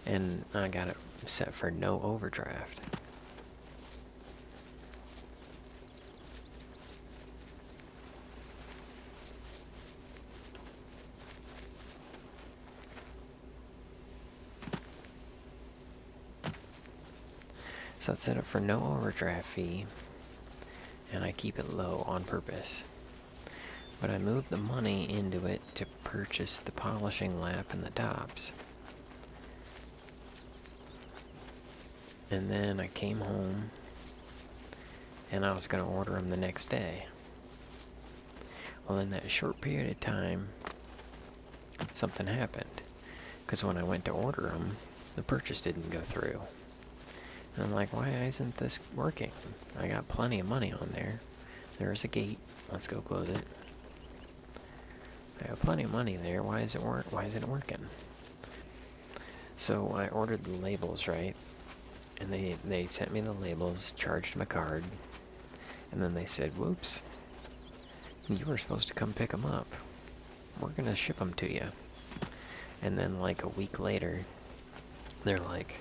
And I got it set for no overdraft. So it's set up for no overdraft fee, and I keep it low on purpose. But I move the money into it to purchase the polishing lap and the tops. And then I came home, and I was going to order them the next day. Well, in that short period of time, something happened. Because when I went to order them, the purchase didn't go through. And I'm like, why isn't this working? I got plenty of money on there. There's a gate. Let's go close it. I have plenty of money there. Why isn't it working? So I ordered the labels, right? And they sent me the labels, charged my card, and then they said, whoops, you were supposed to come pick them up. We're gonna ship them to you. And then like a week later, they're like,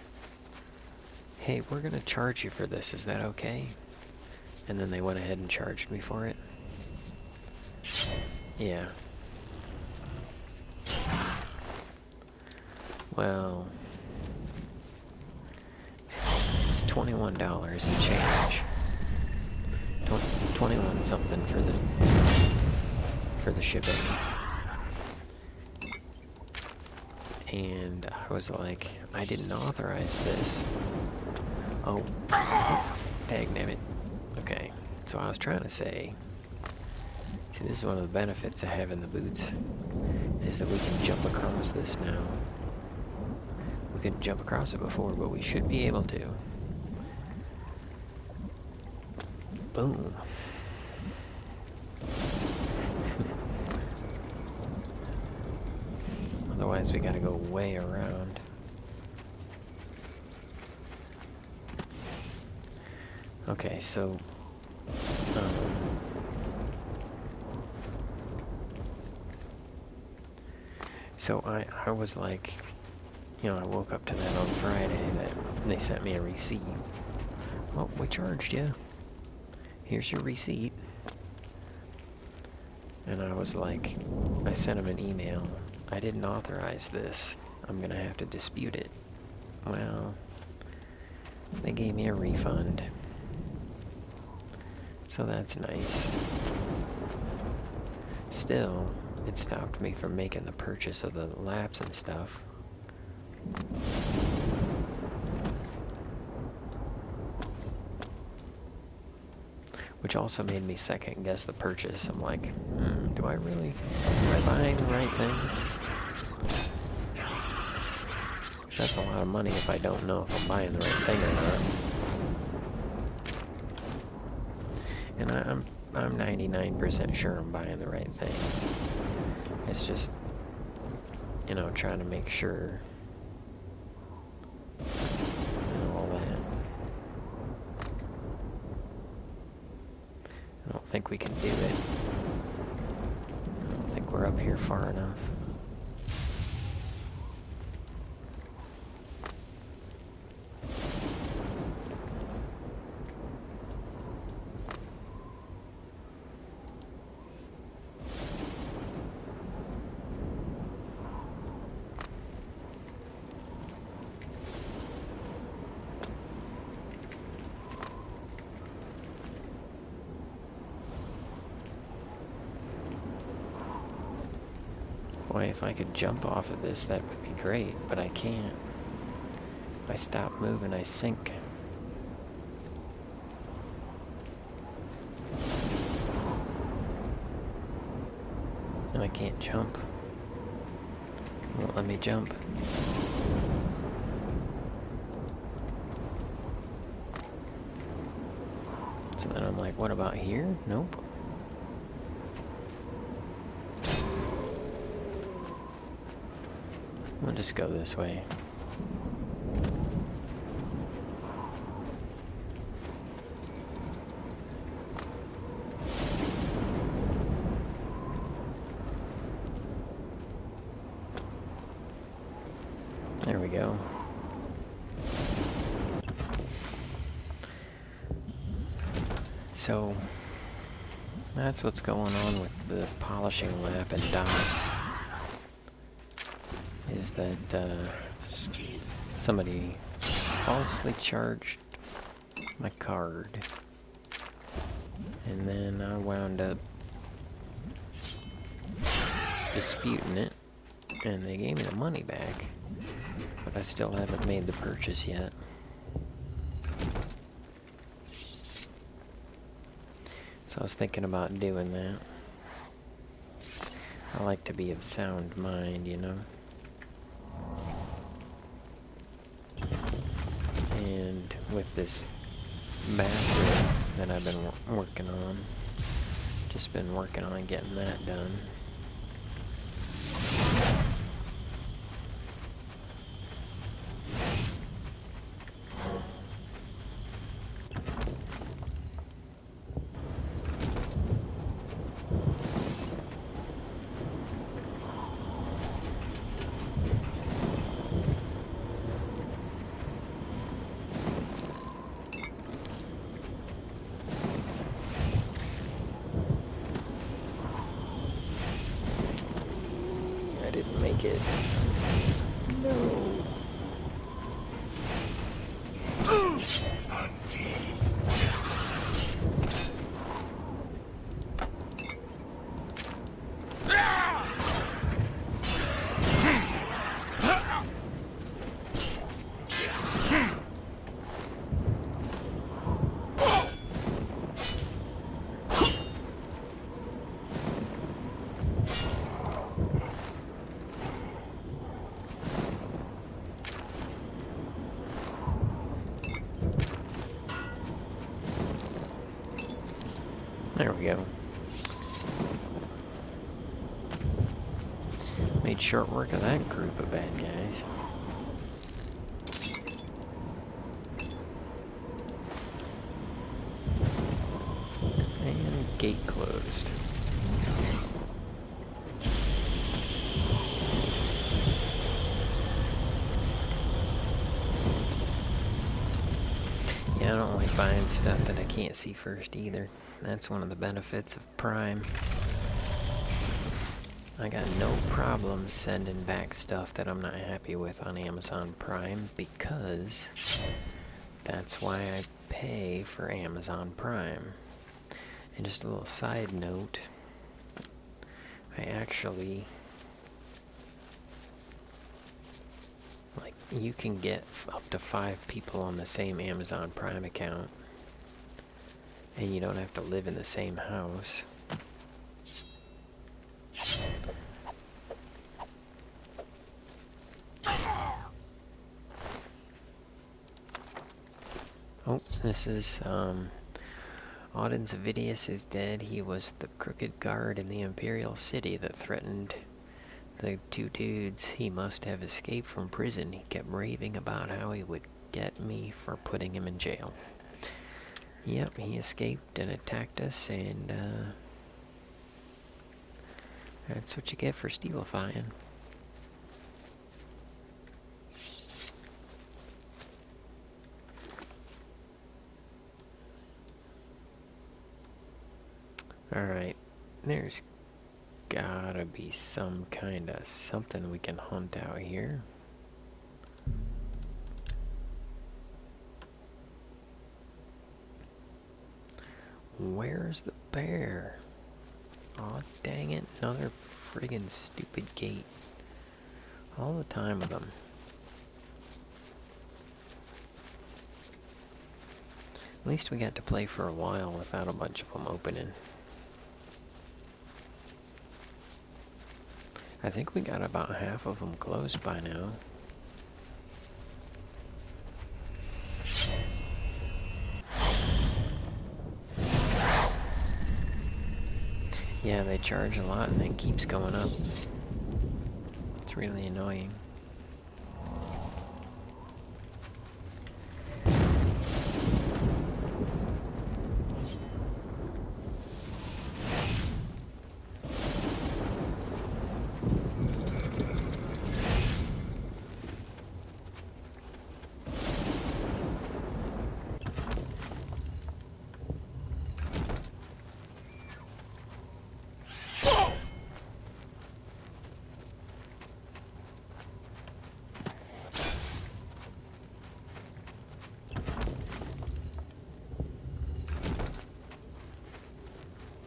hey, we're gonna charge you for this, is that okay? And then they went ahead and charged me for it. Yeah. Well, it's $21 and change. 21 something for the shipping. And I was like, I didn't authorize this. Oh, dagnabbit. Okay, so I was trying to say, see, this is one of the benefits of having the boots, is that we can jump across this now. We couldn't jump across it before, but we should be able to. Boom. Otherwise, we gotta go way around. Okay, so I was like, you know, I woke up to that on Friday that they sent me a receipt. Well, we charged you. Here's your receipt. And I was like, I sent them an email. I didn't authorize this. I'm gonna have to dispute it. Well, they gave me a refund. So that's nice. Still, it stopped me from making the purchase of the laps and stuff. Which also made me second guess the purchase. I'm like, am I buying the right thing? 'Cause that's a lot of money if I don't know if I'm buying the right thing or not. And I'm 99% sure I'm buying the right thing. It's just, you know, trying to make sure. And all that. I don't think we can do it. I don't think we're up here far enough. Boy, if I could jump off of this, that would be great, but I can't. If I stop moving, I sink. And I can't jump. It won't let me jump. So then I'm like, what about here? Nope. We'll just go this way. There we go. So that's what's going on with the polishing lap and docks. Is that somebody falsely charged my card, and then I wound up disputing it, and they gave me the money back, but I still haven't made the purchase yet. So I was thinking about doing that. I like to be of sound mind, you know. And with this bathroom that I've been working on, just been working on getting that done. There we go. Made short work of that group of bad guys. And gate closed. Yeah, I don't like buying stuff that I can't see first either. That's one of the benefits of Prime. I got no problem sending back stuff that I'm not happy with on Amazon Prime because that's why I pay for Amazon Prime. And just a little side note, I actually, like, you can get up to 5 people on the same Amazon Prime account, and you don't have to live in the same house. Oh, this is, Auden Zavidius is dead. He was the crooked guard in the Imperial City that threatened the 2 dudes. He must have escaped from prison. He kept raving about how he would get me for putting him in jail. Yep, he escaped and attacked us, and, that's what you get for steelifying. Alright, there's gotta be some kind of something we can hunt out here. Where's the bear? Aw, dang it, another friggin' stupid gate. All the time with them. At least we got to play for a while without a bunch of them opening. I think we got about half of them closed by now. Yeah, they charge a lot and it keeps going up. It's really annoying.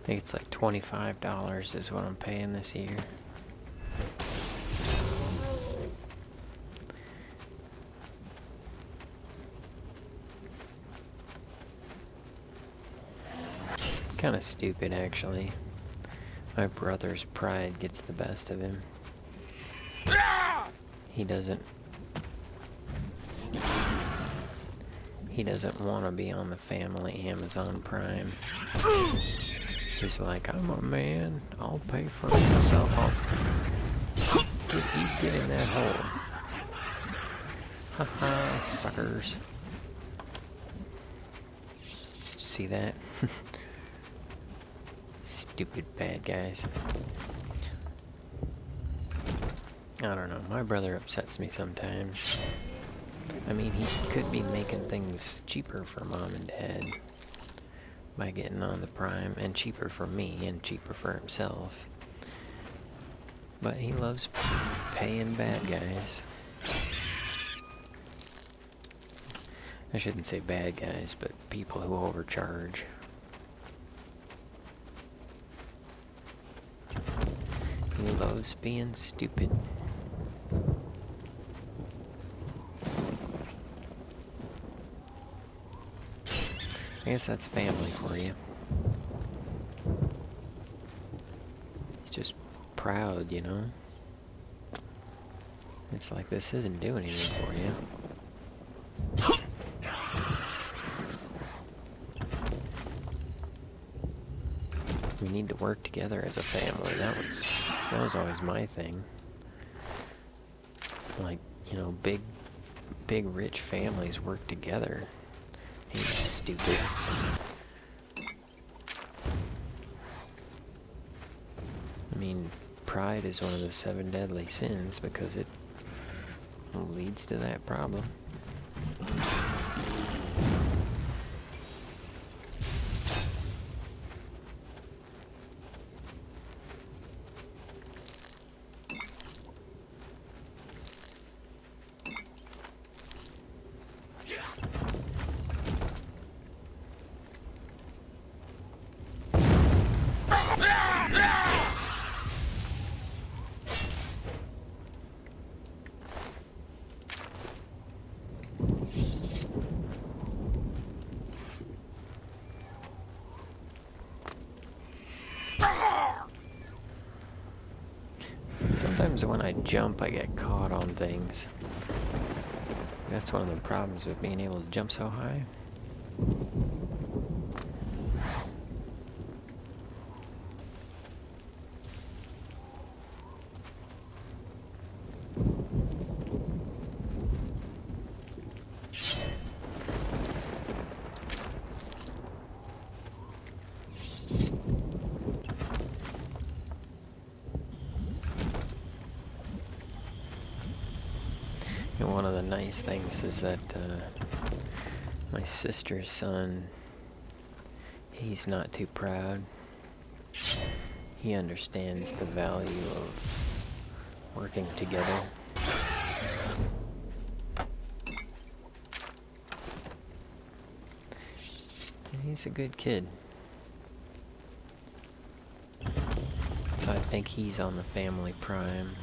I think it's like $25 is what I'm paying this year. Kind of stupid, actually. My brother's pride gets the best of him. He doesn't want to be on the family Amazon Prime. He's like, I'm a man, I'll pay for it myself. Get in that hole. Haha, suckers. See that? Stupid bad guys. I don't know, my brother upsets me sometimes. I mean, he could be making things cheaper for mom and dad by getting on the Prime, and cheaper for me, and cheaper for himself. But he loves paying bad guys. I shouldn't say bad guys, but people who overcharge. He loves being stupid. I guess that's family for you. He's just proud, you know? It's like this isn't doing anything for you. We need to work together as a family. That was always my thing. Like, you know, big rich families work together. He's stupid. I mean, pride is one of the 7 deadly sins because it leads to that problem. Sometimes when I jump, I get caught on things. That's one of the problems with being able to jump so high. And one of the nice things is that my sister's son, he's not too proud. He understands the value of working together. And he's a good kid. So I think he's on the family prime.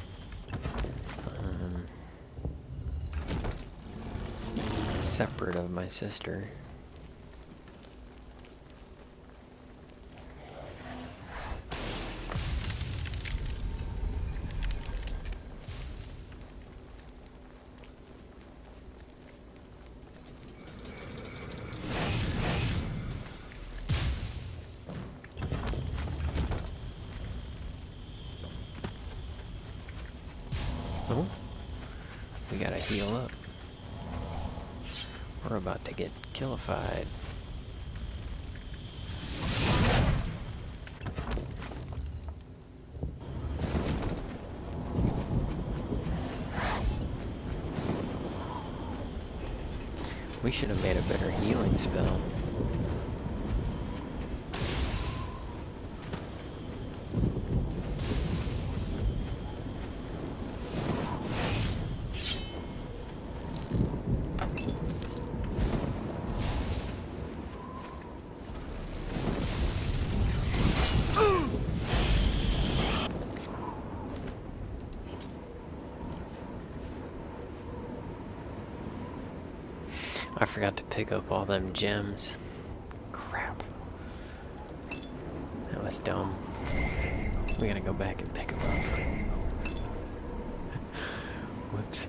Separate of my sister. Oh, we gotta heal up. We're about to get killified. We should have made a better healing spell. I forgot to pick up all them gems. Crap. That was dumb. We gotta go back and pick them up. Whoops.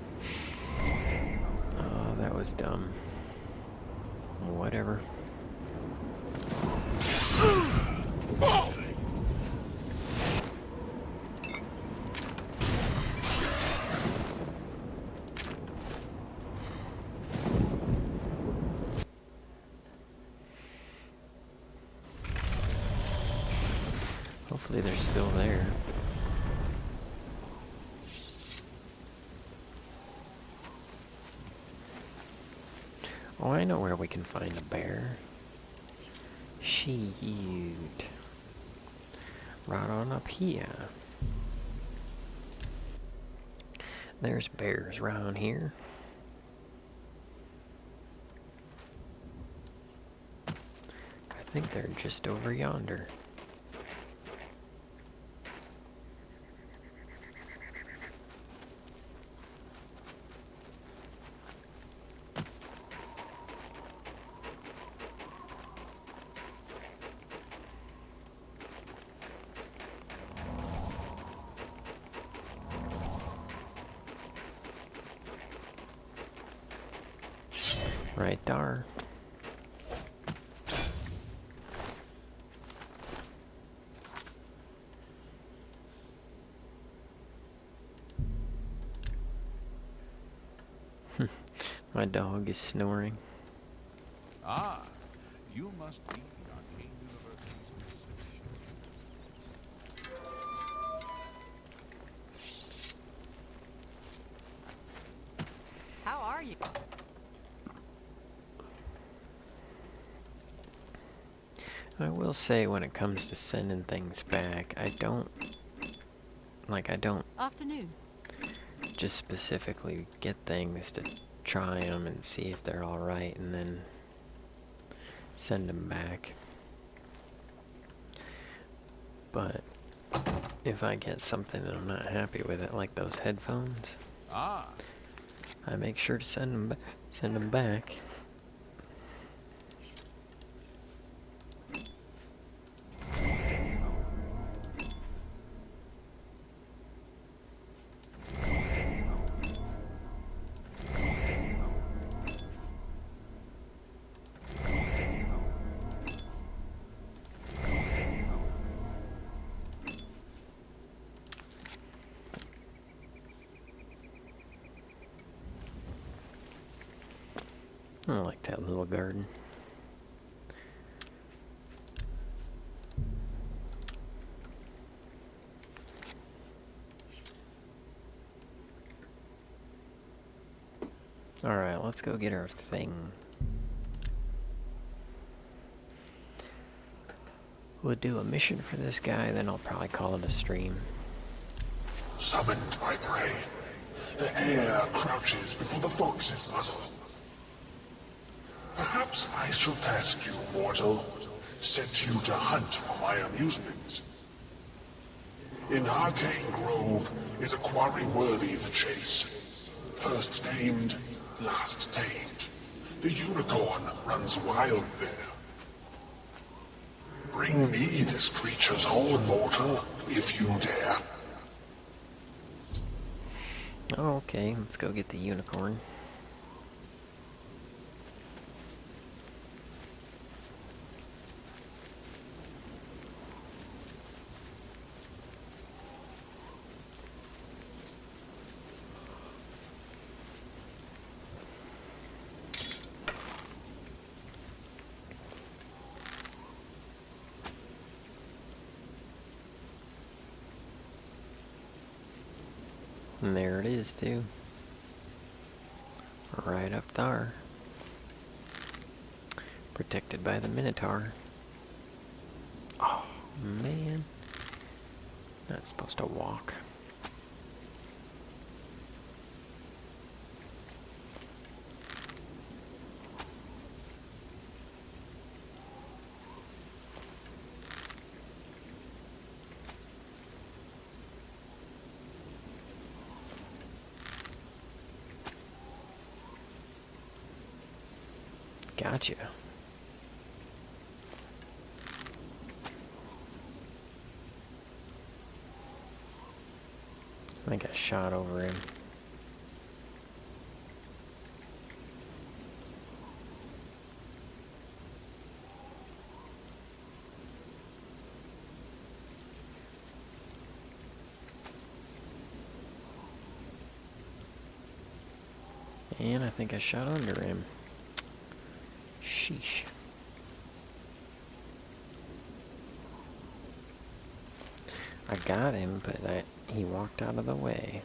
Oh, that was dumb. Whatever. Hopefully they're still there. Oh, I know where we can find a bear. Shoot. Right on up here. There's bears around here. think they're just over yonder. Right there. My dog is snoring. Ah, you must be the Arcane University's next edition. How are you? I will say when it comes to sending things back, I don't Afternoon. just specifically get things to try them and see if they're alright and then send them back. But if I get something and I'm not happy with it, like those headphones, Ah, I make sure to send them back. I like that little garden. Alright, let's go get our thing. We'll do a mission for this guy, then I'll probably call it a stream. Summoned by prey, the hare crouches before the fox's muzzle. Perhaps I shall task you, mortal, set you to hunt for my amusement. In Arcane Grove is a quarry worthy the chase. First named, last tamed. The unicorn runs wild there. Bring me this creature's horn, mortal, if you dare. Oh, okay, let's go get the unicorn. And there it is, too. Right up there. Protected by the Minotaur. Oh, man. Not supposed to walk. Gotcha. I think I shot over him. And I think I shot under him. Sheesh. I got him, but he walked out of the way.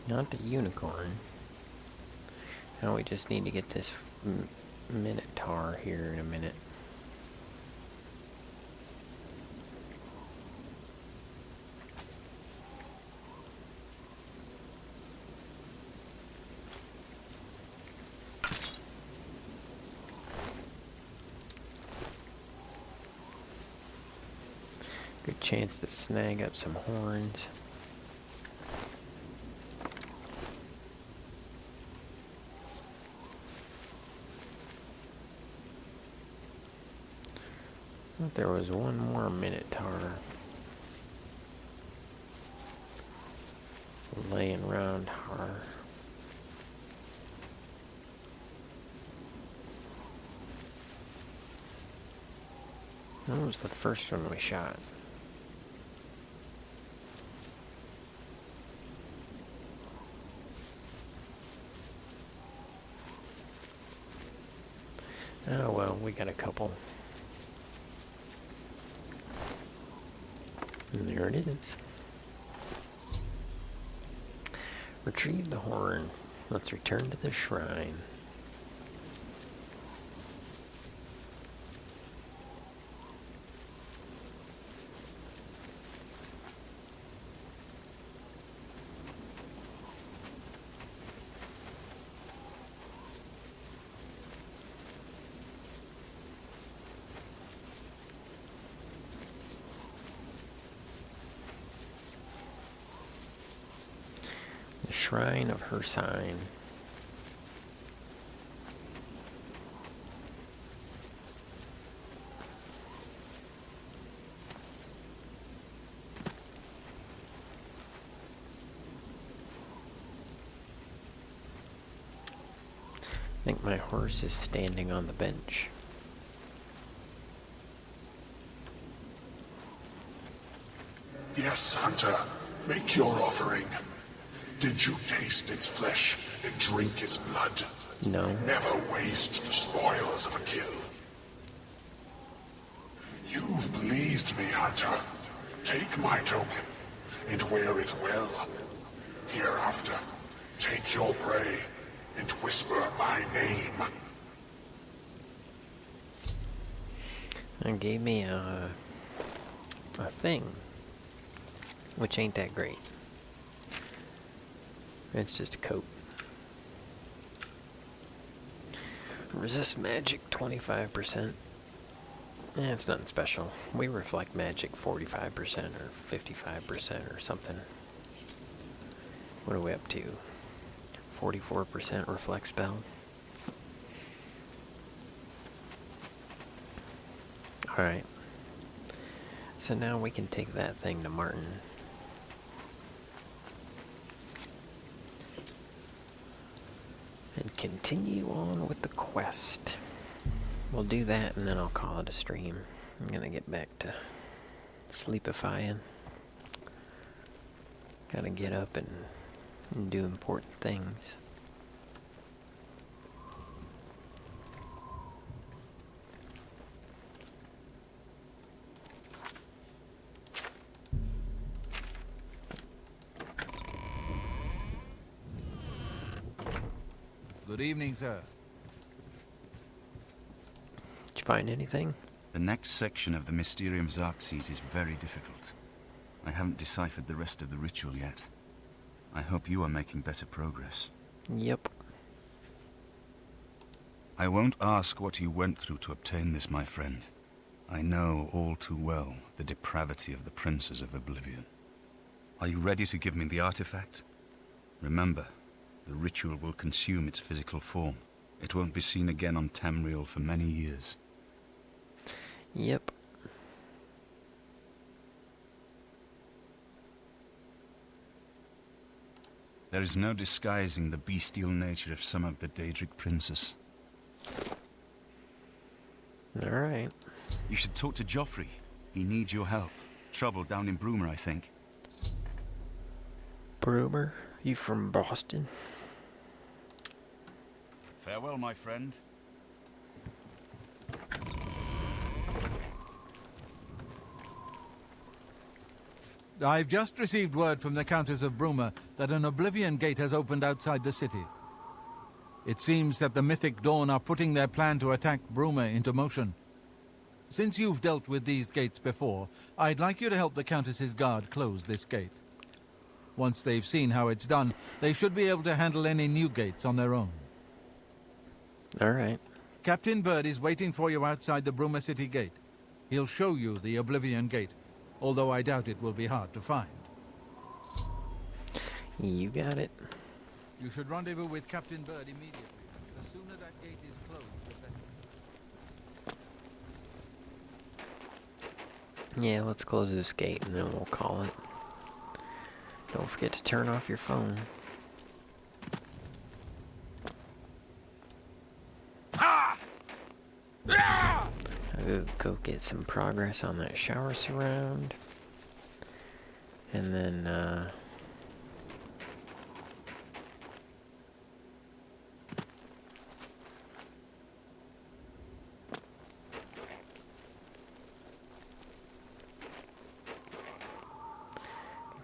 Not the unicorn. Now we just need to get this Minotaur here in a minute. Good chance to snag up some horns. I thought there was one more Minotaur laying around her. That was the first one we shot. Oh well, we got a couple. And there it is. Retrieve the horn. Let's return to the shrine. Shrine of her sign. I think my horse is standing on the bench. Yes, Hunter. Make your offering. Did you taste its flesh and drink its blood? No. Never waste the spoils of a kill. You've pleased me, Hunter. Take my token and wear it well. Hereafter, take your prey and whisper my name. And gave me a thing, which ain't that great. It's just a coat. Resist magic 25%. It's nothing special. We reflect magic 45% or 55% or something. What are we up to? 44% reflect spell. Alright. So now we can take that thing to Martin. And continue on with the quest. We'll do that and then I'll call it a stream. I'm gonna get back to sleepifying. Gotta get up and do important things. Good evening, sir. Did you find anything? The next section of the Mysterium Xerxes is very difficult. I haven't deciphered the rest of the ritual yet. I hope you are making better progress. Yep. I won't ask what you went through to obtain this, my friend. I know all too well the depravity of the Princes of Oblivion. Are you ready to give me the artifact? Remember, the ritual will consume its physical form. It won't be seen again on Tamriel for many years. Yep. There is no disguising the bestial nature of some of the Daedric princes. Alright. You should talk to Joffrey. He needs your help. Trouble down in Broomer, I think. Broomer? You from Boston? Farewell, my friend. I've just received word from the Countess of Broomer that an Oblivion Gate has opened outside the city. It seems that the Mythic Dawn are putting their plan to attack Bruma into motion. Since you've dealt with these gates before, I'd like you to help the Countess's guard close this gate. Once they've seen how it's done, they should be able to handle any new gates on their own. All right. Captain Bird is waiting for you outside the Bruma City Gate. He'll show you the Oblivion Gate, although I doubt it will be hard to find. You got it. You should rendezvous with Captain Bird immediately. The sooner that gate is closed, the better. Yeah, let's close this gate and then we'll call it. Don't forget to turn off your phone. I'll go get some progress on that shower surround. And then,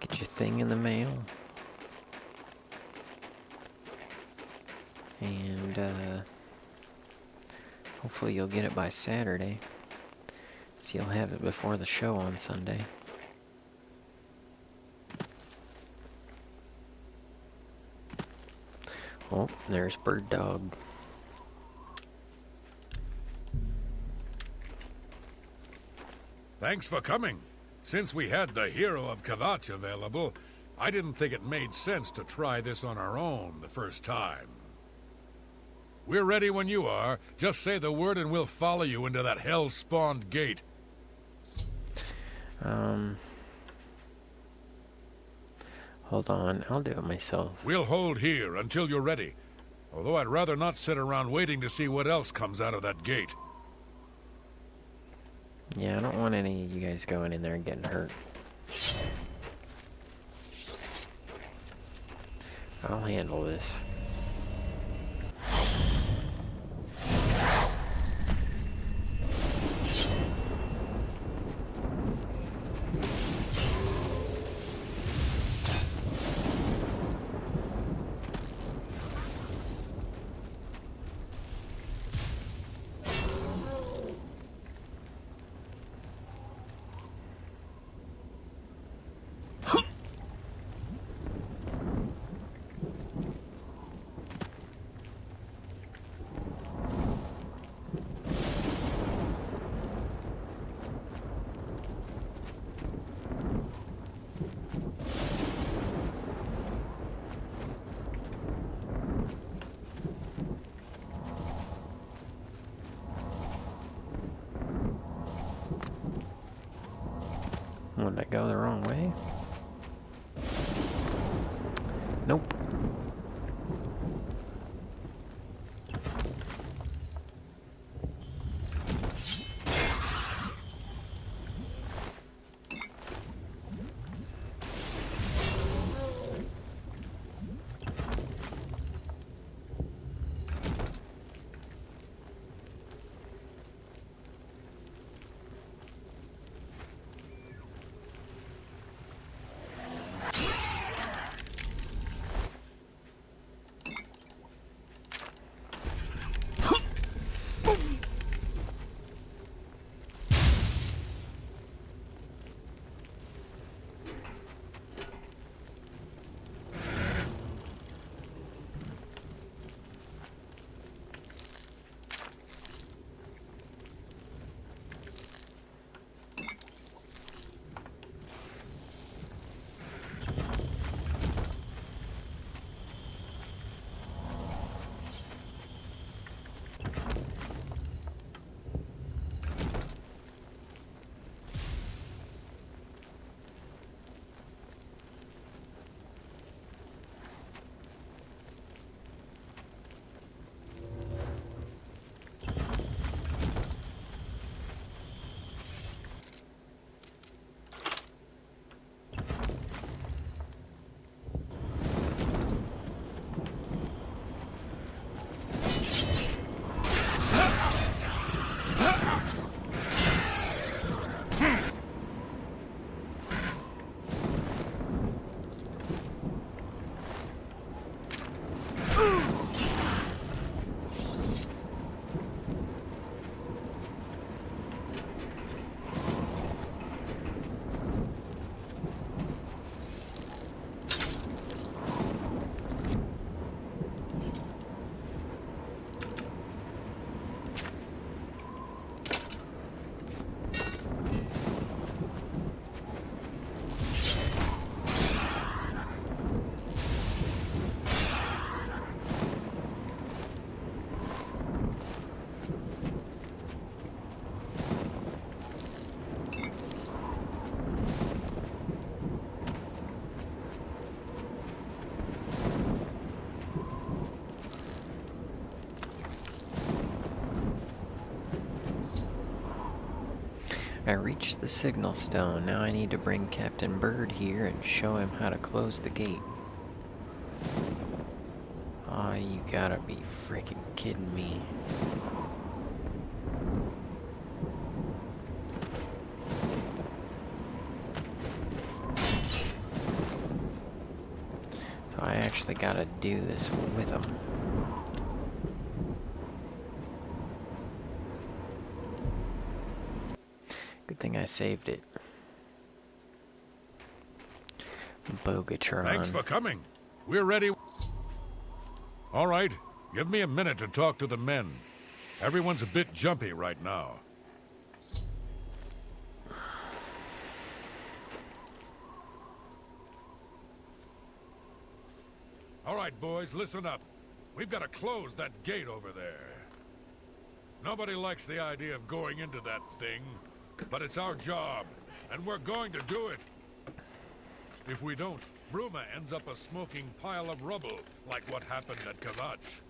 get your thing in the mail. And, hopefully you'll get it by Saturday. So you'll have it before the show on Sunday. Oh, there's Bird Dog. Thanks for coming. Since we had the hero of Kvatch available, I didn't think it made sense to try this on our own the first time. We're ready when you are. Just say the word and we'll follow you into that hell-spawned gate. Hold on, I'll do it myself. We'll hold here until you're ready. Although I'd rather not sit around waiting to see what else comes out of that gate. Yeah, I don't want any of you guys going in there and getting hurt. I'll handle this. Would I go the wrong way? Nope. I reached the signal stone. Now I need to bring Captain Bird here and show him how to close the gate. Aw, you gotta be freaking kidding me. So I actually gotta do this with him. Good thing I saved it. Bogatron. Thanks for coming. We're ready. All right, give me a minute to talk to the men. Everyone's a bit jumpy right now. All right, boys, listen up. We've got to close that gate over there. Nobody likes the idea of going into that thing, but it's our job, and we're going to do it. If we don't, Bruma ends up a smoking pile of rubble, like what happened at Kavach.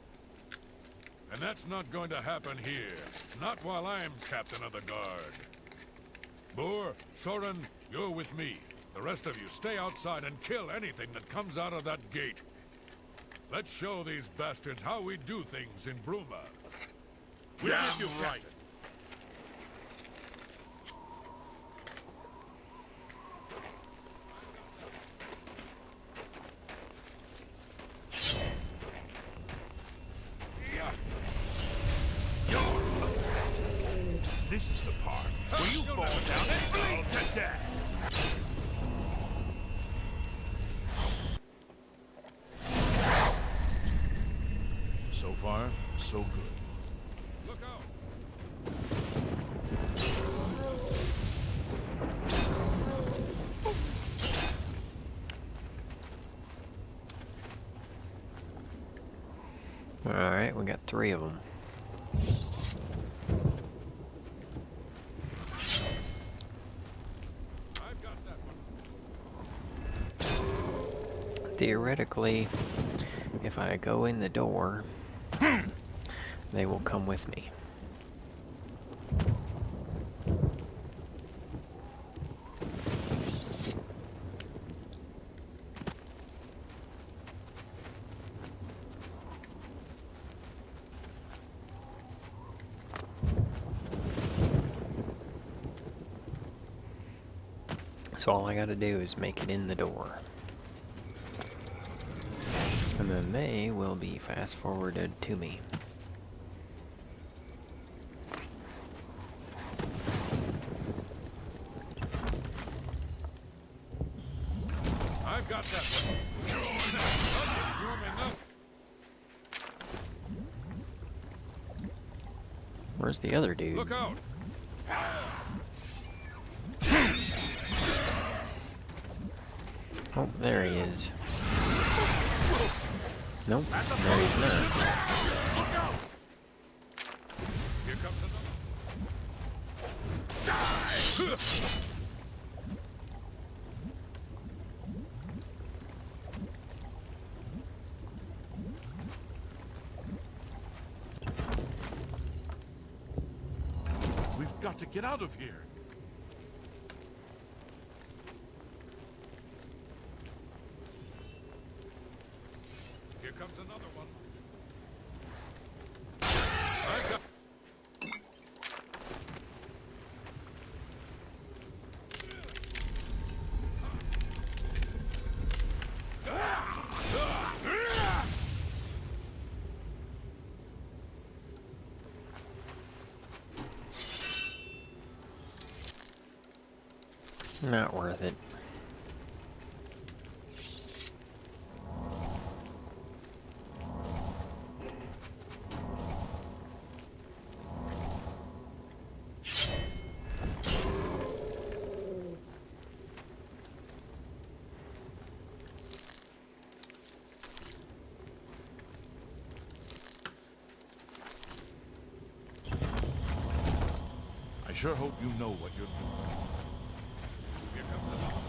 And that's not going to happen here. Not while I'm captain of the guard. Boor, Soren, you're with me. The rest of you stay outside and kill anything that comes out of that gate. Let's show these bastards how we do things in Bruma. We'll get you right. This is the part where you fall down and bleed to death. So far, so good. Look out! Alright, we got 3 of them. I've got that one. Theoretically, if I go in the door, they will come with me. So all I gotta do is make it in the door. And then they will be fast forwarded to me. I've got that one. Warming up. Where's the other dude? Look out! Oh, there he is. Nope, there he's not. Look out! Here comes another. We've got to get out of here. Here comes another one. I've got... Not worth it. I sure hope you know what you're doing. Here comes another.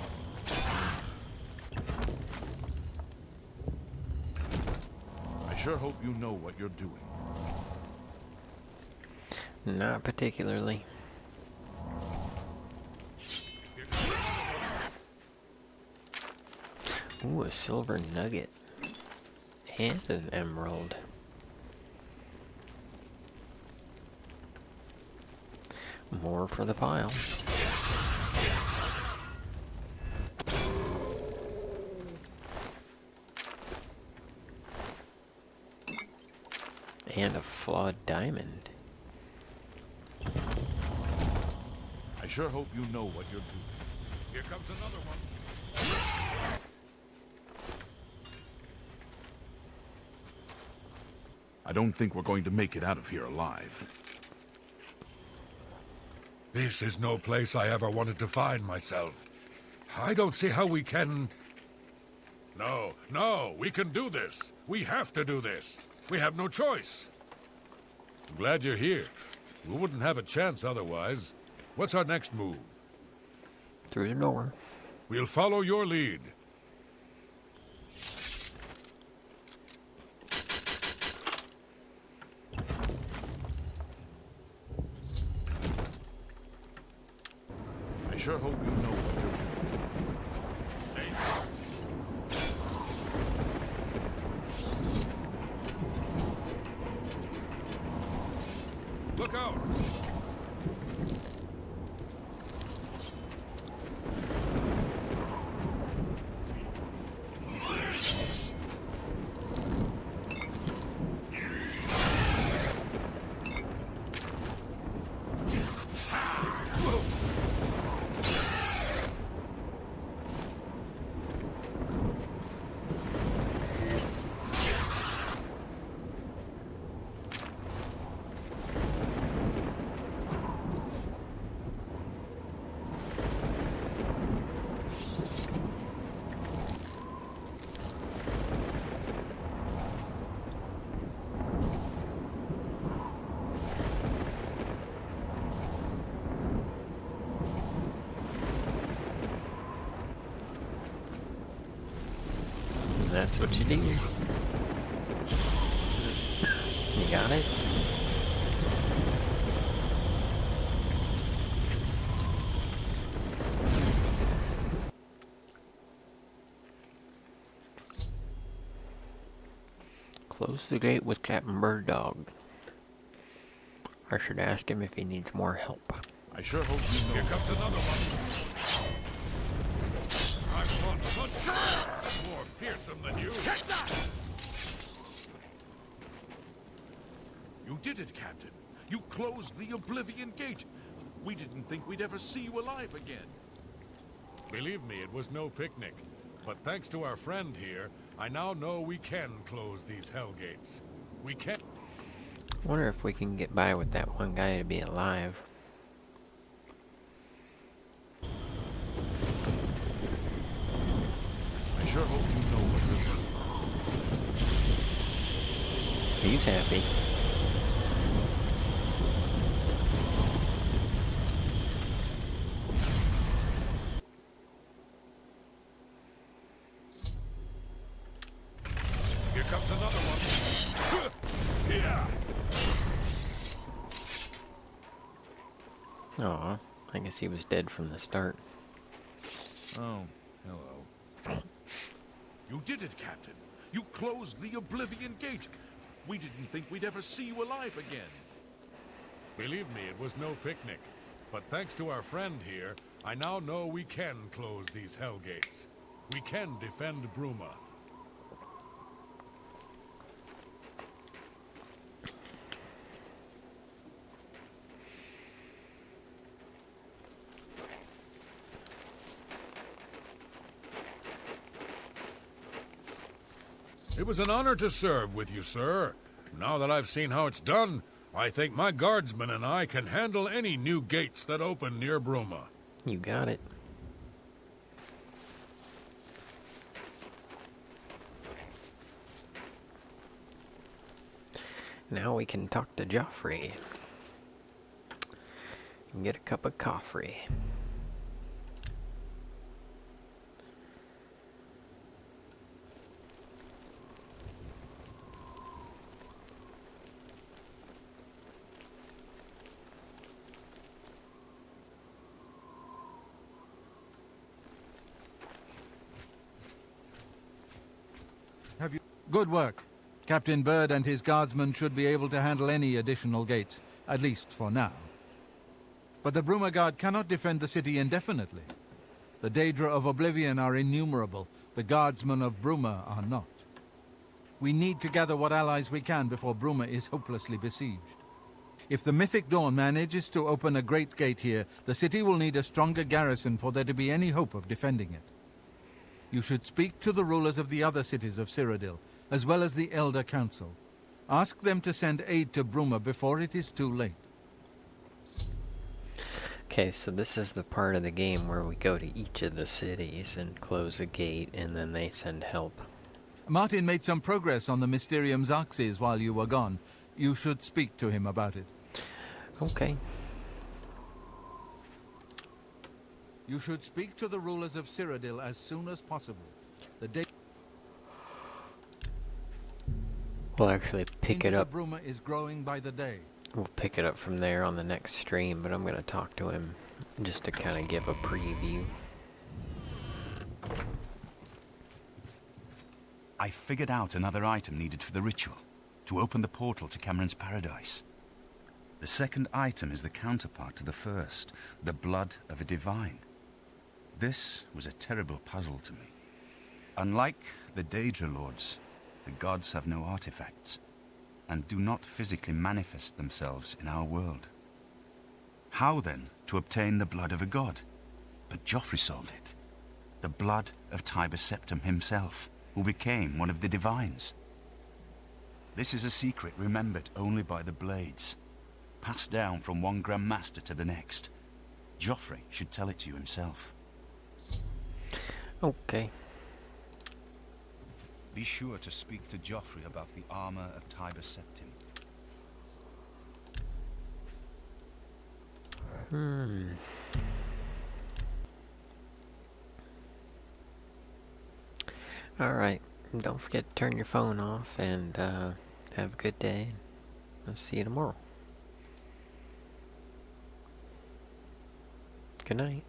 I sure hope you know what you're doing. Not particularly. Ooh, a silver nugget. And an emerald. More for the pile. And a flawed diamond. I sure hope you know what you're doing. Here comes another one. I don't think we're going to make it out of here alive. This is no place I ever wanted to find myself. I don't see how we can... No, we can do this. We have to do this. We have no choice. I'm glad you're here. We wouldn't have a chance otherwise. What's our next move? Through the door. We'll follow your lead. I sure hope you know what you're doing. Stay sharp. Look out! That's what you do. You got it? Close the gate with Captain Bird Dog. I should ask him if he needs more help. I sure hope you know. Here comes another one. I want much more fearsome than you. Take that! You did it, Captain. You closed the Oblivion Gate. We didn't think we'd ever see you alive again. Believe me, it was no picnic. But thanks to our friend here, I now know we can close these hell gates. We can. Wonder if we can get by with that one guy to be alive. I sure hope you know what you're doing. He's happy. Here comes another one. Yeah. Aw, I guess he was dead from the start. Oh, hello. You did it, Captain. You closed the Oblivion Gate. We didn't think we'd ever see you alive again. Believe me, it was no picnic. But thanks to our friend here, I now know we can close these hell gates. We can defend Bruma. It was an honor to serve with you, sir. Now that I've seen how it's done, I think my guardsmen and I can handle any new gates that open near Bruma. You got it. Now we can talk to Joffrey. And get a cup of coffee. Good work. Captain Bird and his guardsmen should be able to handle any additional gates, at least for now. But the Bruma Guard cannot defend the city indefinitely. The Daedra of Oblivion are innumerable. The guardsmen of Bruma are not. We need to gather what allies we can before Bruma is hopelessly besieged. If the Mythic Dawn manages to open a great gate here, the city will need a stronger garrison for there to be any hope of defending it. You should speak to the rulers of the other cities of Cyrodiil, as well as the Elder Council. Ask them to send aid to Bruma before it is too late. Okay, so this is the part of the game where we go to each of the cities and close a gate, and then they send help. Martin made some progress on the Mysterium Xarxes while you were gone. You should speak to him about it. Okay. You should speak to the rulers of Cyrodiil as soon as possible. The day We'll actually pick it up. The Bruma is growing by the day. We'll pick it up from there on the next stream, but I'm going to talk to him just to kind of give a preview. I figured out another item needed for the ritual, to open the portal to Cameron's paradise. The second item is the counterpart to the first, the blood of a divine. This was a terrible puzzle to me. Unlike the Daedra Lords, the gods have no artifacts, and do not physically manifest themselves in our world. How then to obtain the blood of a god? But Joffrey solved it. The blood of Tiber Septim himself, who became one of the divines. This is a secret remembered only by the Blades, passed down from one Grand Master to the next. Joffrey should tell it to you himself. Okay. Be sure to speak to Joffrey about the armor of Tiber Septim. Alright. Don't forget to turn your phone off, and have a good day. I'll see you tomorrow. Good night.